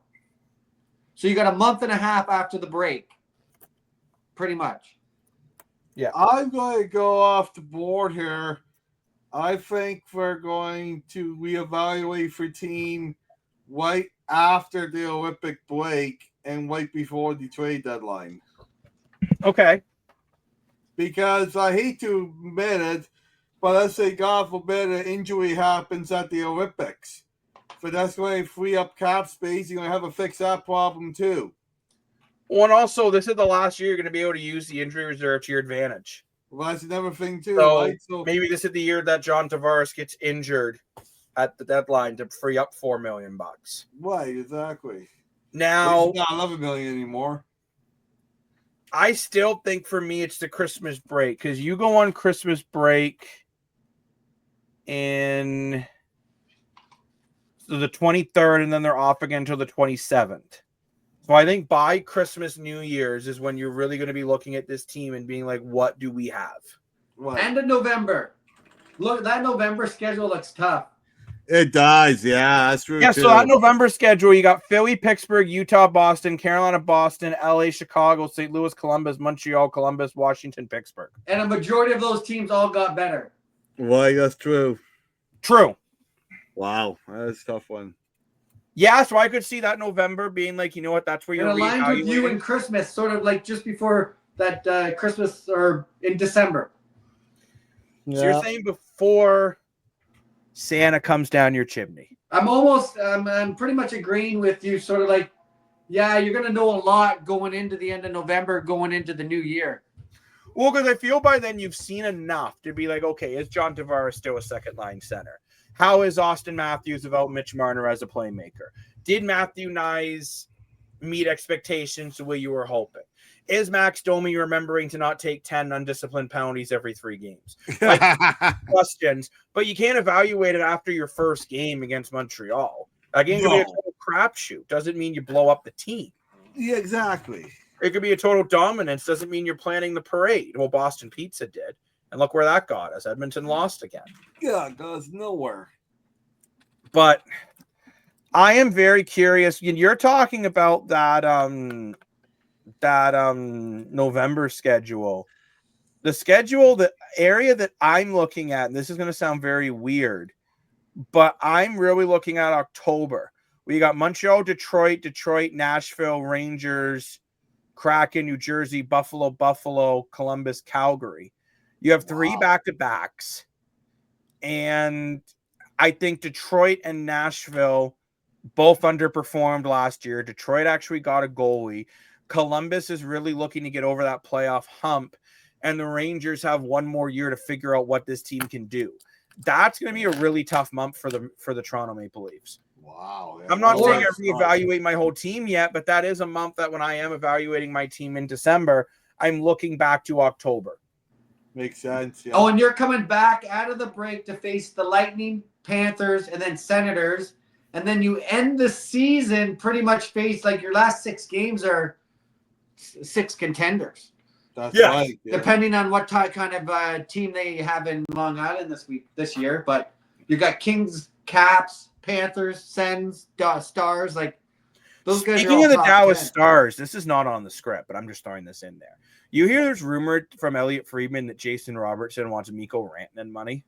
So you got a month and a half after the break, pretty much. Yeah. I'm going to go off the board here. I think we're going to reevaluate for team right after the Olympic break and right before the trade deadline. Okay. Because I hate to admit it, but let's say God forbid an injury happens at the Olympics. But that's going to free up cap space. You're going to have to fix that problem too. Well, and also, this is the last year you're going to be able to use the injury reserve to your advantage. Well, that's another thing too, So, right? So maybe this is the year that John Tavares gets injured at the deadline to free up $4 million. right, exactly. Now, It's not 11 million anymore. I still think for me it's the Christmas break because you go on Christmas break in the 23rd and then they're off again until the 27th. So I think by Christmas, New Year's is when you're really going to be looking at this team and being like, what do we have? Right. End of November. Look, that November schedule looks tough. It does, yeah, that's true. Yeah, too. so that November schedule, you got Philly, Pittsburgh, Utah, Boston, Carolina, Boston, LA, Chicago, St. Louis, Columbus, Montreal, Columbus, Washington, Pittsburgh. And a majority of those teams all got better. Why, that's true. True. Wow, that's a tough one. Yeah, so I could see that November being like, you know what, that's where It you're aligns with you reevaluating. and Christmas, sort of like just before that Christmas or in December. So you're saying before Santa comes down your chimney. I'm pretty much agreeing with you, sort of like, yeah, you're going to know a lot going into the end of November, going into the new year. Well, because I feel by then you've seen enough to be like, okay, is John Tavares still a second line center? How is Austin Matthews without Mitch Marner as a playmaker? Did Matthew Nyes meet expectations the way you were hoping? Is Max Domi remembering to not take 10 undisciplined penalties every 3 games? Like, questions, but you can't evaluate it after your first game against Montreal. A game could be a total crapshoot. Doesn't mean you blow up the team. Yeah, exactly. It could be a total dominance. Doesn't mean you're planning the parade. Well, Boston Pizza did. And look where that got us. Edmonton lost again. Yeah, it goes nowhere. But I am very curious. You're talking about that November schedule. The schedule, the area that I'm looking at, and this is going to sound very weird, but I'm really looking at October. We got Montreal, Detroit, Nashville, Rangers, Kraken, New Jersey, Buffalo, Columbus, Calgary. You have 3 back-to-backs. And I think Detroit and Nashville both underperformed last year. Detroit actually got a goalie. Columbus is really looking to get over that playoff hump. And the Rangers have 1 more year to figure out what this team can do. That's going to be a really tough month for the Toronto Maple Leafs. Wow. Yeah. I'm not saying I reevaluate my whole team yet, but that is a month that when I am evaluating my team in December, I'm looking back to October. Makes sense. Yeah. Oh, and you're coming back out of the break to face the Lightning, Panthers, and then Senators. And then you end the season pretty much face like your last 6 games are 6 contenders. That's right. Yeah. Depending on what kind of team they have in Long Island this year. But you got Kings, Caps, Panthers, Sens, Stars. Like those guys. Speaking are of all the top Dallas 10. Stars, this is not on the script, but I'm just throwing this in there. You hear there's rumored from Elliot Friedman that Jason Robertson wants Mikko Rantanen money.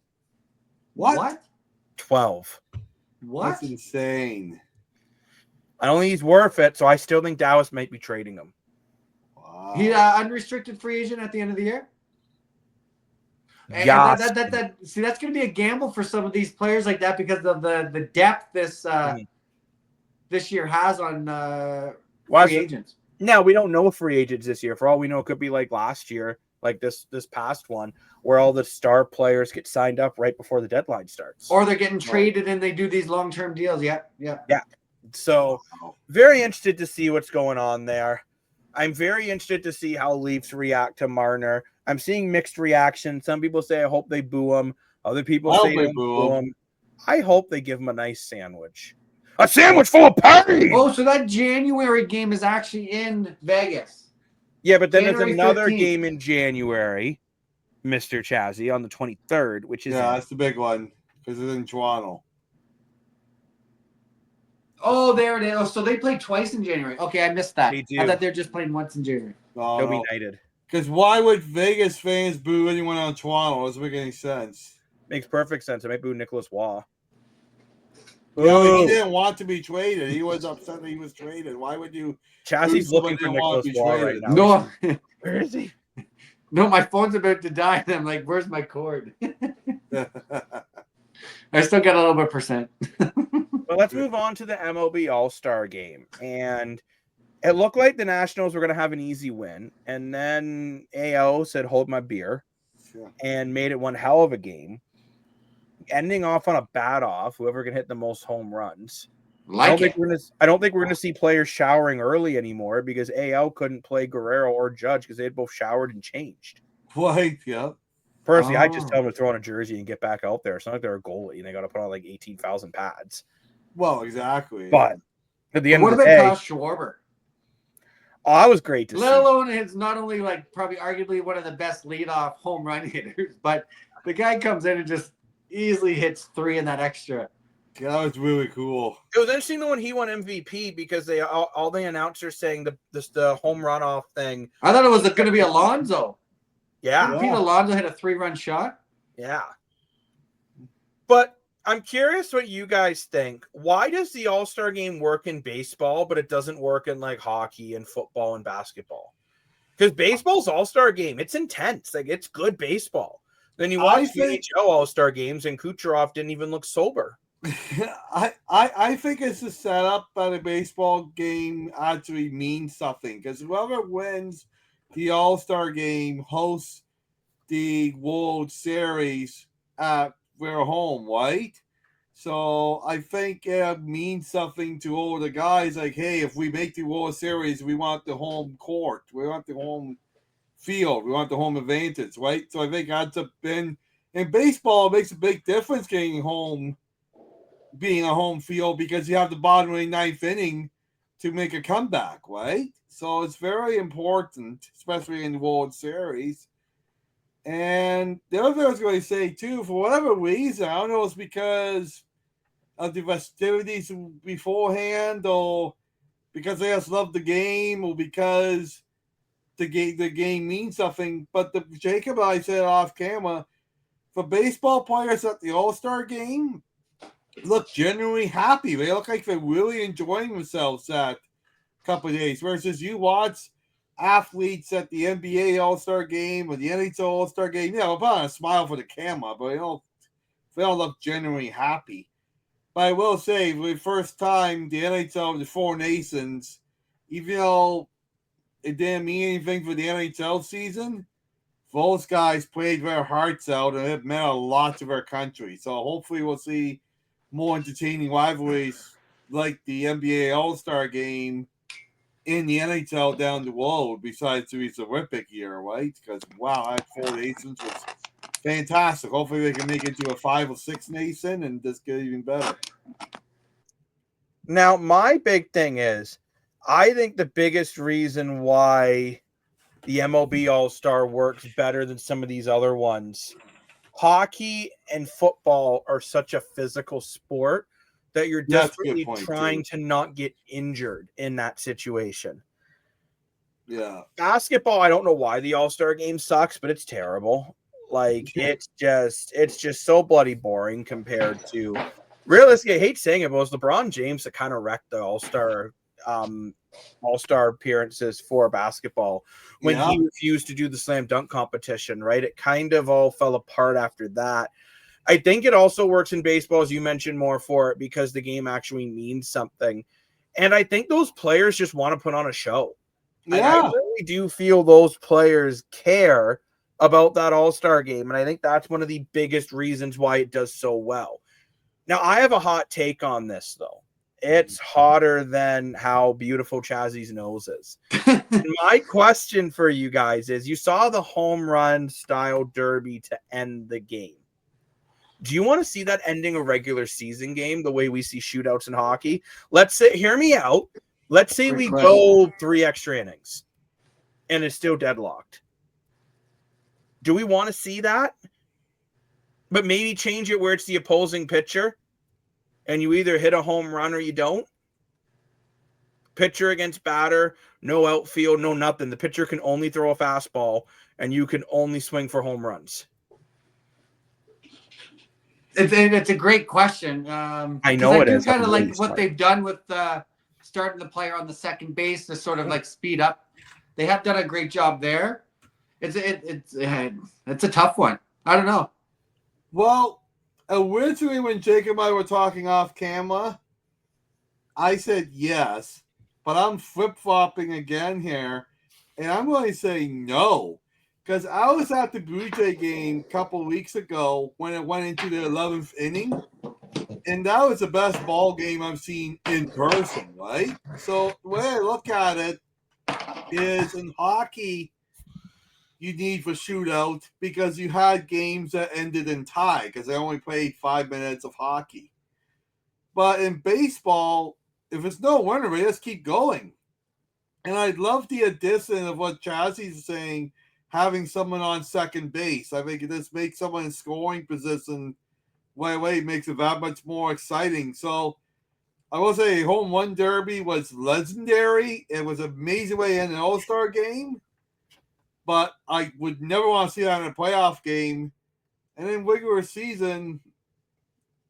What? 12. What? That's insane. I don't think he's worth it, so I still think Dallas might be trading him. Wow. He unrestricted free agent at the end of the year. And Yeah. see, that's going to be a gamble for some of these players like that because of the depth this year has on free agents. No, we don't know free agents this year. For all we know, it could be like last year, like this past one, where all the star players get signed up right before the deadline starts. Or they're getting traded and they do these long-term deals. Yeah. So very interested to see what's going on there. I'm very interested to see how Leafs react to Marner. I'm seeing mixed reactions. Some people say, I hope they boo him. Other people say they boo him. I hope they give him a nice sandwich. A sandwich full of patty! Oh, so that January game is actually in Vegas. Yeah, but then January there's another 15th. game in January, Mr. Chazzy, on the 23rd, which is that's the big one because it's in Toronto. Oh, there it is. Oh, so they played twice in January. Okay, I missed that. They do. I thought they were just playing once in January. They'll be knighted. Because why would Vegas fans boo anyone on Toronto? It doesn't make any sense. Makes perfect sense. I might boo Nicholas Waugh. Yeah, but he didn't want to be traded. He was upset that he was traded. Why would you? Chazzy's looking for Nicholas Waugh right now. No. Where is he? No, my phone's about to die. And I'm like, where's my cord? I still got a little bit percent. Well, let's move on to the MLB All-Star Game. And it looked like the Nationals were going to have an easy win. And then AO said, hold my beer, and made it one hell of a game. Ending off on a bat off, whoever can hit the most home runs. I don't think we're gonna see players showering early anymore because AL couldn't play Guerrero or Judge because they had both showered and changed. Right, yeah. Personally, I just tell them to throw on a jersey and get back out there. It's not like they're a goalie and they got to put on like 18,000 pads. Well, exactly. But at the end what of the about day, Kyle Schwarber? Oh, that was great to see. Let alone it's not only like probably arguably one of the best leadoff home run hitters, but the guy comes in and just easily hits 3 in that extra. Yeah, that was really cool. It was interesting though when he won MVP because they all the announcers saying the home run off thing. I thought it was going to be Alonso. Yeah. Pete Alonso hit a 3-run shot. Yeah. But I'm curious what you guys think. Why does the All-Star Game work in baseball, but it doesn't work in like hockey and football and basketball? Because baseball's All-Star Game, it's intense. Like it's good baseball. Then you watch the NHL All-Star Games and Kucherov didn't even look sober. I think it's a setup that a baseball game actually means something because whoever wins the All-Star Game hosts the World Series at their home, right? So I think it means something to all the guys like, hey, if we make the World Series, we want the home court. We want the home field. We want the home advantage, right? So I think that's in baseball, it makes a big difference being a home field because you have the bottom of the 9th inning to make a comeback, right? So it's very important, especially in the World Series. And the other thing I was going to say, too, for whatever reason, I don't know, it's because of the festivities beforehand or because they just love the game or because the game means something. But Jacob and I said off camera, for baseball players at the All-Star Game, look genuinely happy. They look like they're really enjoying themselves that couple of days. Versus you watch athletes at the NBA All-Star Game or the NHL All-Star Game, they'll put on a smile for the camera, but they don't look genuinely happy. But I will say, for the first time, the NHL, the Four Nations, even though it didn't mean anything for the NHL season, those guys played their hearts out and it meant a lot to their country. So hopefully we'll see more entertaining rivalries like the NBA All-Star Game in the NHL down the road besides the Olympic year, right? Because, wow, that Four Nations was fantastic. Hopefully they can make it to a 5 or 6 nation and just get even better. Now, my big thing is, I think the biggest reason why the MLB All-Star works better than some of these other ones, hockey and football are such a physical sport that you're desperately trying to not get injured in that situation. Yeah. Basketball, I don't know why the All-Star Game sucks, but it's terrible. Like it's just so bloody boring compared to realistically, I hate saying it, but it was LeBron James that kind of wrecked the All-Star appearances for basketball when he refused to do the slam dunk competition, right? It kind of all fell apart after that. I think it also works in baseball, as you mentioned, more for it because the game actually means something. And I think those players just want to put on a show. Yeah. I really do feel those players care about that All-Star Game. And I think that's one of the biggest reasons why it does so well. Now, I have a hot take on this, though. It's hotter than how beautiful Chazzy's nose is. My question for you guys is, you saw the home run style derby to end the game. Do you want to see that ending a regular season game the way we see shootouts in hockey? Let's say, hear me out. Let's say we go 3 extra innings and is still deadlocked. Do we want to see that? But maybe change it where it's the opposing pitcher and you either hit a home run or you don't. Pitcher against batter, no outfield, no nothing. The pitcher can only throw a fastball and you can only swing for home runs. It's a great question. I know it is. Kind of like what they've done with starting the player on the second base to sort of like speed up. They have done a great job there. It's a tough one. I don't know. Well, originally when Jake and I were talking off camera, I said yes, but I'm flip-flopping again here, and I'm going to say no. Because I was at the Blue Jay game a couple of weeks ago when it went into the 11th inning, and that was the best ball game I've seen in person, right? So the way I look at it is in hockey, you need for shootout because you had games that ended in tie because they only played 5 minutes of hockey. But in baseball, if it's no winner, we just keep going. And I love the addition of what Chazzy's saying, having someone on second base. I think it just makes someone in scoring position right away, makes it that much more exciting. So I will say home run derby was legendary. It was an amazing way to end an all-star game. But I would never want to see that in a playoff game. And in regular season,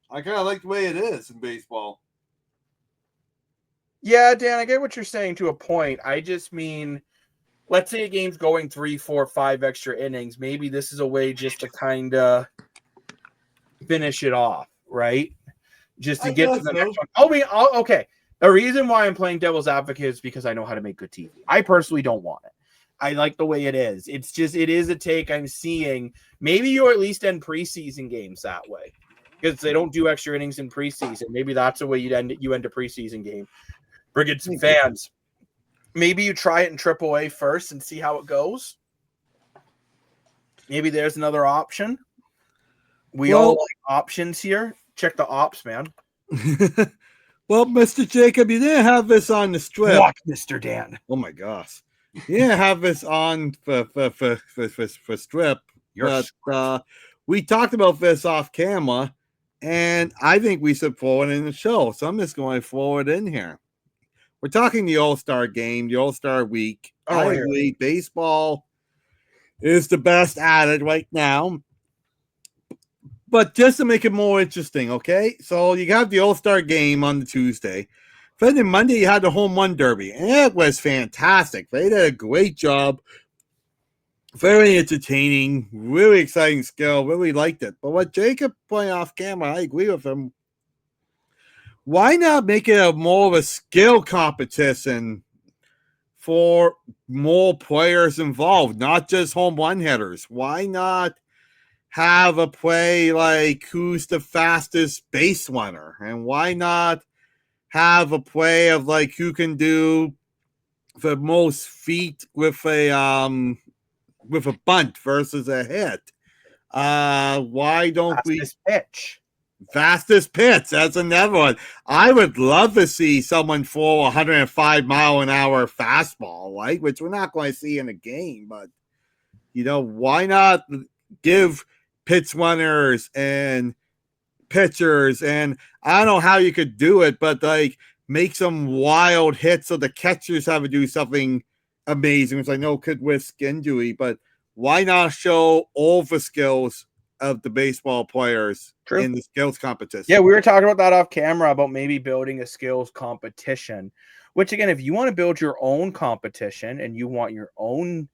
I kind of like the way it is in baseball. Yeah, Dan, I get what you're saying to a point. I just mean, let's say a game's going 3, 4, 5 extra innings. Maybe this is a way just to kind of finish it off, right? Just to get to the next one. Okay. The reason why I'm playing devil's advocate is because I know how to make good TV. I personally don't want it. I like the way it is. It's just, it is a take I'm seeing. Maybe you at least end preseason games that way because they don't do extra innings in preseason. Maybe that's the way you end a preseason game. Bring in some fans. Maybe you try it in AAA first and see how it goes. Maybe there's another option. We all like options here. Check the ops, man. Well, Mr. Jacob, you didn't have this on the strip. What, Mr. Dan? Oh my gosh. You didn't have this on for strip. But we talked about this off camera, and I think we should throw it in the show. So I'm just going to throw it in here. We're talking the All-Star game, the All-Star week. I agree. Baseball is the best at it right now. But just to make it more interesting, okay? So you got the All-Star game on the Tuesday. Then Monday, you had the home run derby. And it was fantastic. They did a great job. Very entertaining. Really exciting skill. Really liked it. But what Jacob playing off camera, I agree with him. Why not make it more of a skill competition for more players involved, not just home run hitters? Why not have a play like who's the fastest base runner? And why not have a play of like who can do the most feet with a bunt versus a hit? Why don't Fastest pitch? That's another one. I would love to see someone throw 105 mile an hour fastball, right? Which we're not going to see in a game, but why not give pitch runners and pitchers, and I don't know how you could do it, but like make some wild hits so the catchers have to do something amazing, which I know could risk injury, but why not show all the skills of the baseball players in the skills competition? Yeah, we were talking about that off camera about maybe building a skills competition, which again, if you want to build your own competition and you want your own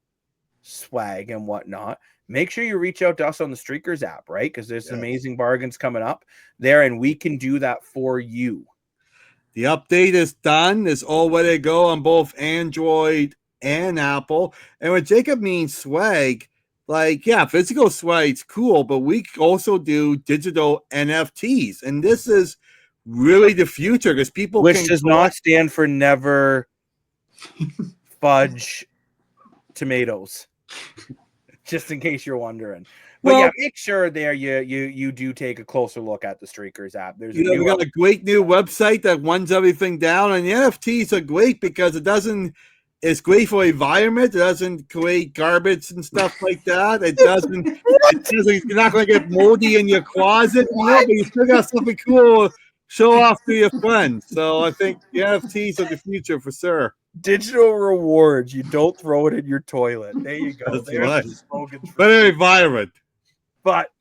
swag and whatnot, make sure you reach out to us on the Streakers app, right? Because there's some amazing bargains coming up there, and we can do that for you. The update is done. It's all ready to go on both Android and Apple. And when Jacob means swag, like, yeah, physical swag's cool, but we also do digital NFTs. And this is really the future because people Which does not stand for never fudge tomatoes. Just in case you're wondering. But yeah, make sure there you do take a closer look at the Streakers app. There's we got a great new website that runs everything down, and the NFTs are great because it doesn't It's great for environment. It doesn't create garbage and stuff like that. It doesn't. You're not going to get moldy in your closet, but you still got something cool to show off to your friends. So I think the NFTs are the future for sure. Digital rewards. You don't throw it in your toilet. There you go. That's There's right. the slogans for Better environment. But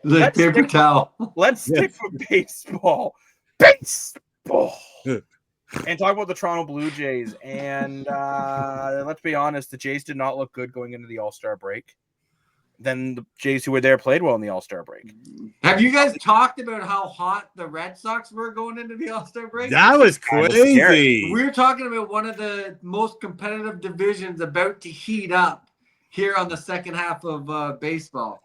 The paper towel. let's stick with baseball. Baseball. And talk about the Toronto Blue Jays. And let's be honest, the Jays did not look good going into the All-Star break. Then the Jays who were there played well in the All-Star break. Have you guys talked about how hot the Red Sox were going into the All-Star break? That was crazy. We were talking about one of the most competitive divisions about to heat up here on the second half of baseball.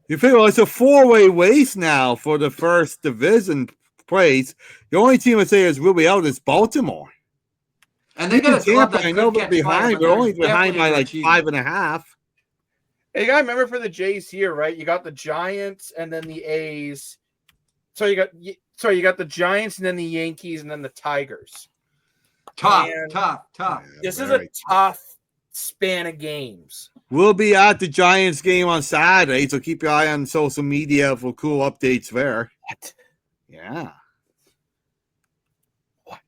You figure it's a 4-way race now for the first division place. The only team I say is really out is Baltimore. And they got a club that I know they're behind. They're only behind by like 5.5. Hey, you gotta remember for the Jays here, right? You got the Giants and then the A's. You got the Giants and then the Yankees and then the Tigers. Tough. This is a tough span of games. We'll be at the Giants game on Saturday, so keep your eye on social media for cool updates there. What? Yeah. What?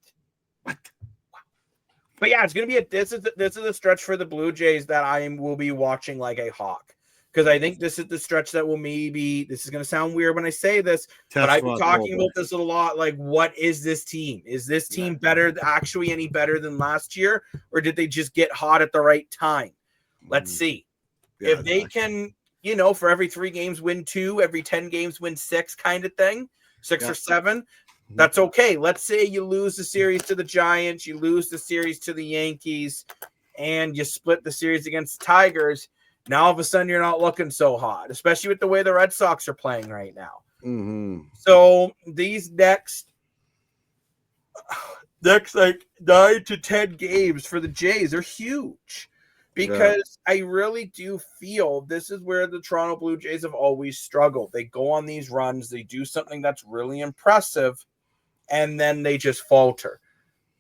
But yeah, it's gonna be this is a stretch for the Blue Jays that will be watching like a hawk. Because I think this is the stretch that will this is going to sound weird when I say this, but I've been talking about this a lot. Like, what is this team? Is this team actually any better than last year? Or did they just get hot at the right time? Let's see. Yeah, if they can, for every 3 games win 2, every 10 games win 6 kind of thing, 6 or 7, that's okay. Let's say you lose the series to the Giants, you lose the series to the Yankees, and you split the series against the Tigers. Now, all of a sudden, you're not looking so hot, especially with the way the Red Sox are playing right now. Mm-hmm. So these next like 9 to 10 games for the Jays are huge because I really do feel this is where the Toronto Blue Jays have always struggled. They go on these runs, they do something that's really impressive, and then they just falter.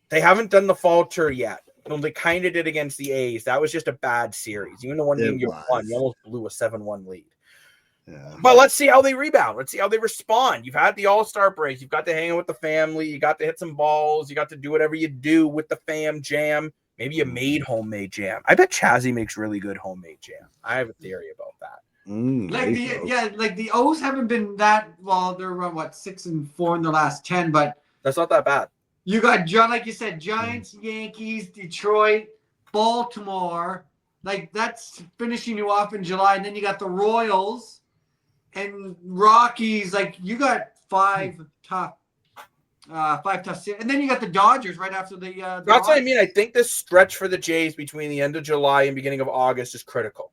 They haven't done the falter yet. Well, they kind of did against the A's. That was just a bad series. Even the one game you won, you almost blew a 7-1 lead. Yeah. But let's see how they rebound. Let's see how they respond. You've had the All-Star break. You've got to hang out with the family. You got to hit some balls. You got to do whatever you do with the fam jam. Maybe you made homemade jam. I bet Chazzy makes really good homemade jam. I have a theory about that. Like the O's haven't been that well. They're around 6-4 in the last 10, but that's not that bad. You got like you said, Giants, Yankees, Detroit, Baltimore. Like that's finishing you off in July, and then you got the Royals and Rockies. Like you got 5 tough and then you got the Dodgers right after the. That's what I mean. I think this stretch for the Jays between the end of July and beginning of August is critical.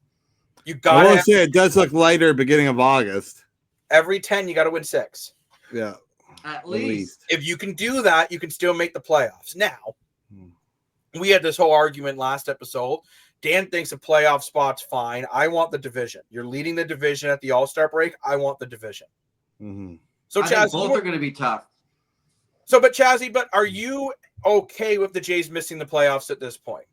You got. I will say it does look lighter beginning of August. Every 10, you got to win 6. Yeah. At least. If you can do that, you can still make the playoffs. Now, we had this whole argument last episode. Dan thinks a playoff spot's fine. I want the division. You're leading the division at the All-Star break. I want the division. Mm-hmm. So, Chazzy, both are going to be tough. But Chazzy, are you okay with the Jays missing the playoffs at this point?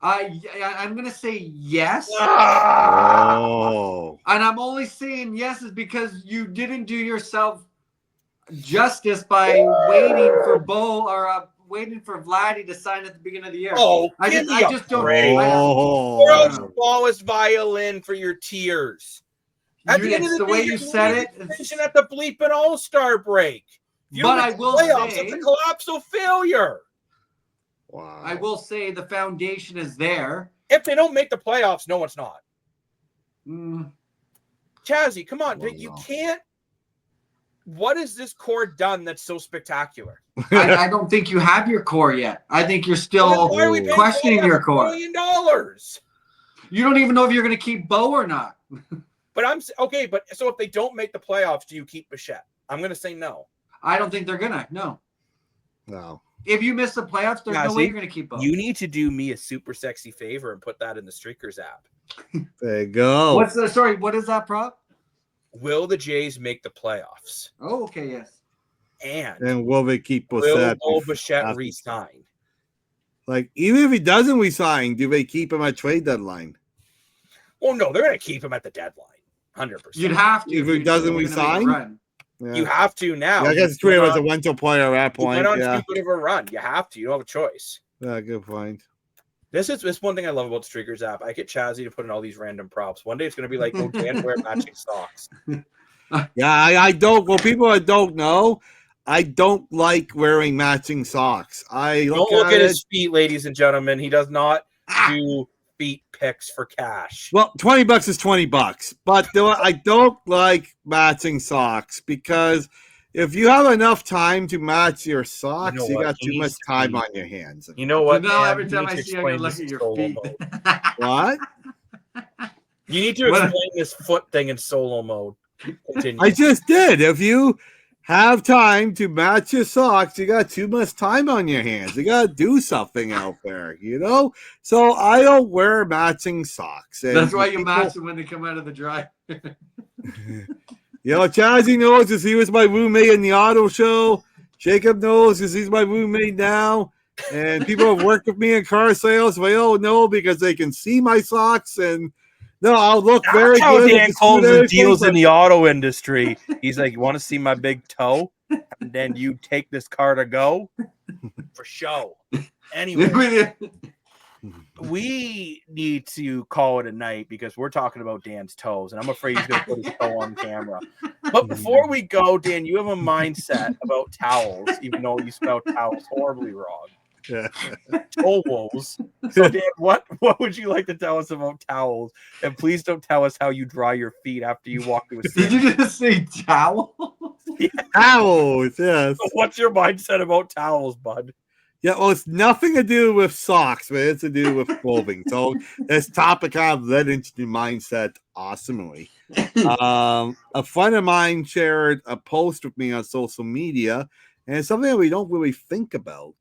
I'm going to say yes. Oh. And I'm only saying yes is because you didn't do yourself justice by waiting for waiting for Vladdy to sign at the beginning of the year. Oh, I just don't. World's smallest violin for your tears. At the end of the way you said it. At the bleeping All-Star break. But I will say it's a collapsal failure. Wow. I will say the foundation is there. If they don't make the playoffs, no, it's not. Mm. Chazzy, come on. You can't. What has this core done that's so spectacular? I don't think you have your core yet. I think you're still questioning your core. $1 million. You don't even know if you're going to keep Bo or not. But so if they don't make the playoffs, do you keep Bichette? I'm going to say no. I don't think they're going to. No. No. If you miss the playoffs, there's no way you're going to keep Bo. You need to do me a super sexy favor and put that in the Streakers app. There you go. What is that prop? Will the Jays make the playoffs? Oh, okay, yes. And will they keep Bichette? Will Bichette re-sign? Like, even if he doesn't resign, do they keep him at trade deadline? Oh, no, they're going to keep him at the deadline. 100%. You'd have to. If he doesn't you're gonna make a resign? run. Yeah. You have to now. Yeah, I guess Trey was a rental player at that You point. went on Yeah. too good of a run. You have to. You don't have a choice. Yeah, good point. This is one thing I love about the Streakers app. I get Chazzy to put in all these random props. One day it's going to be like, oh, Dan wear matching socks. Yeah, I don't. Well, people that don't know, I don't like wearing matching socks. Don't look at his feet, ladies and gentlemen. He does not do feet pics for cash. Well, $20 is $20, but I don't like matching socks because if you have enough time to match your socks, you got too much time on your hands. You know what? Now every time I see you, I look at your feet. What? You need to explain this foot thing in solo mode. Continue. I just did. If you have time to match your socks, you got too much time on your hands. You got to do something out there, you know? So I don't wear matching socks. And that's why you match them when they come out of the dryer. You know, Chazzy knows because he was my roommate in the auto show. Shakeup knows because he's my roommate now. And people have worked with me in car sales. They all know because they can see my socks. And no, I'll look very good. That's how Dan Cole's deals in the auto industry. He's like, you want to see my big toe? And then you take this car to go for show. Anyway, we need to call it a night because we're talking about Dan's toes, and I'm afraid he's going to put his toe on camera. But before we go, Dan, you have a mindset about towels, even though you spelled towels horribly wrong. Yeah. Toe wolves. So, Dan, what would you like to tell us about towels? And please don't tell us how you dry your feet after you walk through a Did you just say towel? Yeah. Towels, yes. So what's your mindset about towels, bud? Yeah, well, it's nothing to do with socks, but it's to do with clothing. So this topic kind of led into the mindset awesomely. A friend of mine shared a post with me on social media, and it's something that we don't really think about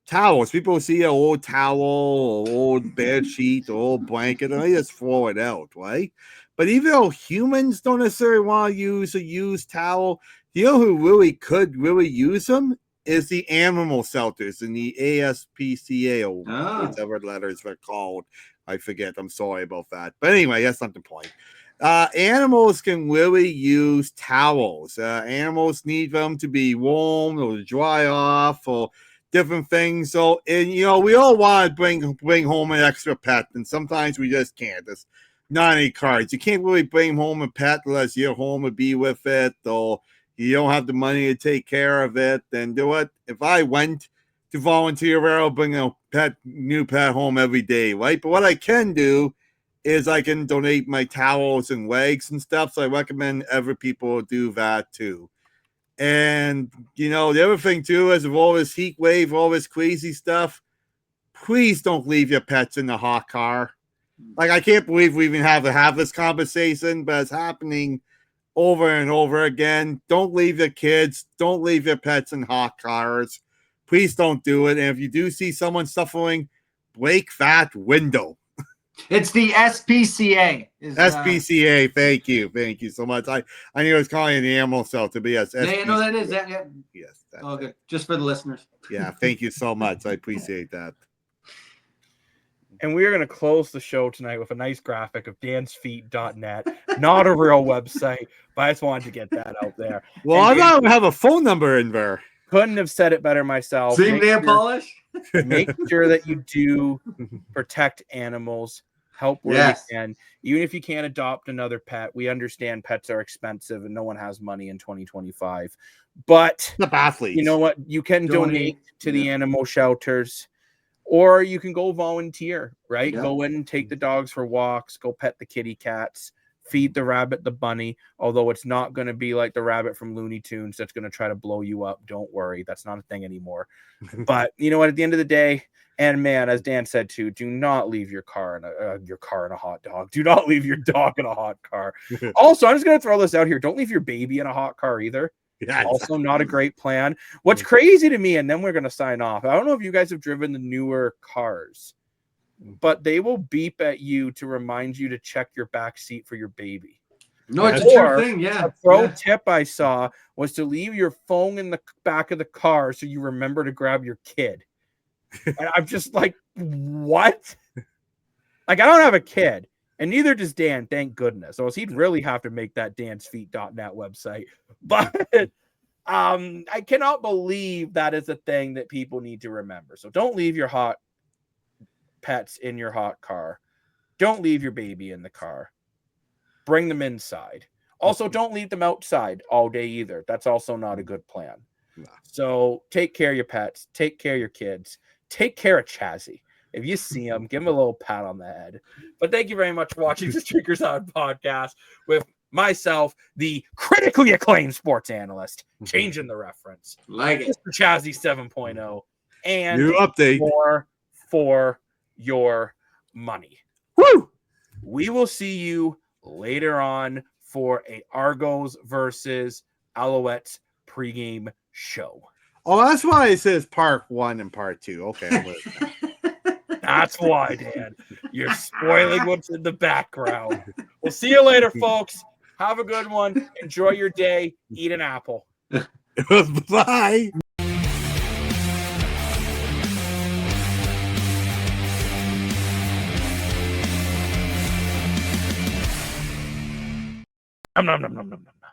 towels. People see an old towel, or old bed sheet, or old blanket, and they just throw it out, right? But even though humans don't necessarily want to use a used towel, you know who really could really use them? Is the animal shelters in the ASPCA, or whatever letters they're called. I forget. I'm sorry about that. But anyway, that's not the point. Animals can really use towels. Animals need them to be warm or to dry off or different things. So, and you know, we all want to bring home an extra pet, and sometimes we just can't. There's not any cards. You can't really bring home a pet unless you're home to be with it, or you don't have the money to take care of it. Then do it. If I went to volunteer, I'll bring a new pet home every day, right? But what I can do is I can donate my towels and legs and stuff. So I recommend every people do that too. And, you know, the other thing too is with all this heat wave, all this crazy stuff, please don't leave your pets in the hot car. Like, I can't believe we even have to have this conversation, but it's happening over and over again. Don't leave your kids. Don't leave your pets in hot cars. Please don't do it. And if you do see someone suffering, break that window. It's the SPCA. SPCA. Thank you. Thank you so much. I knew I was calling it the animal shelter, but yes. Yeah, you know that is that. Yeah. Yes. Oh, good. Just for the listeners. Yeah. Thank you so much. I appreciate that. And we are going to close the show tonight with a nice graphic of dansfeet.net. Not a real website, but I just wanted to get that out there. Well, I don't have a phone number in there. Couldn't have said it better myself. Same nail polish? Make sure that you do protect animals. Help where you can. Even if you can't adopt another pet, we understand pets are expensive and no one has money in 2025. But the athletes, you know what? You can donate to the animal shelters. Or you can go volunteer, right? Go in and take the dogs for walks, go pet the kitty cats, feed the rabbit the bunny, although it's not going to be like the rabbit from Looney Tunes that's going to try to blow you up. Don't worry. That's not a thing anymore. But you know what? At the end of the day, and man, as Dan said too, do not leave your car in a hot dog. Do not leave your dog in a hot car. Also, I'm just going to throw this out here. Don't leave your baby in a hot car either. Yeah, also not a great plan. What's crazy to me, and then we're going to sign off. I don't know if you guys have driven the newer cars, but they will beep at you to remind you to check your back seat for your baby. No, it's a true thing. Yeah. A pro tip I saw was to leave your phone in the back of the car so you remember to grab your kid. And I'm just like, what? Like, I don't have a kid, and neither does Dan, thank goodness. Or else he'd really have to make that dansfeet.net website. But I cannot believe that is a thing that people need to remember. So don't leave your hot pets in your hot car. Don't leave your baby in the car. Bring them inside. Also, don't leave them outside all day either. That's also not a good plan. No. So take care of your pets. Take care of your kids. Take care of Chazzy. If you see him, give him a little pat on the head. But thank you very much for watching the Streakers On podcast with myself, the critically acclaimed sports analyst, changing the reference. Like it. Mr. Chazzy 7.0. And New update. more for your money. Woo! We will see you later on for a Argos versus Alouettes pregame show. Oh, that's why it says part 1 and part 2. Okay. I'm with it. That's why, Dan. You're spoiling what's in the background. We'll see you later, folks. Have a good one. Enjoy your day. Eat an apple. Bye. Nom, nom, nom, nom, nom, nom.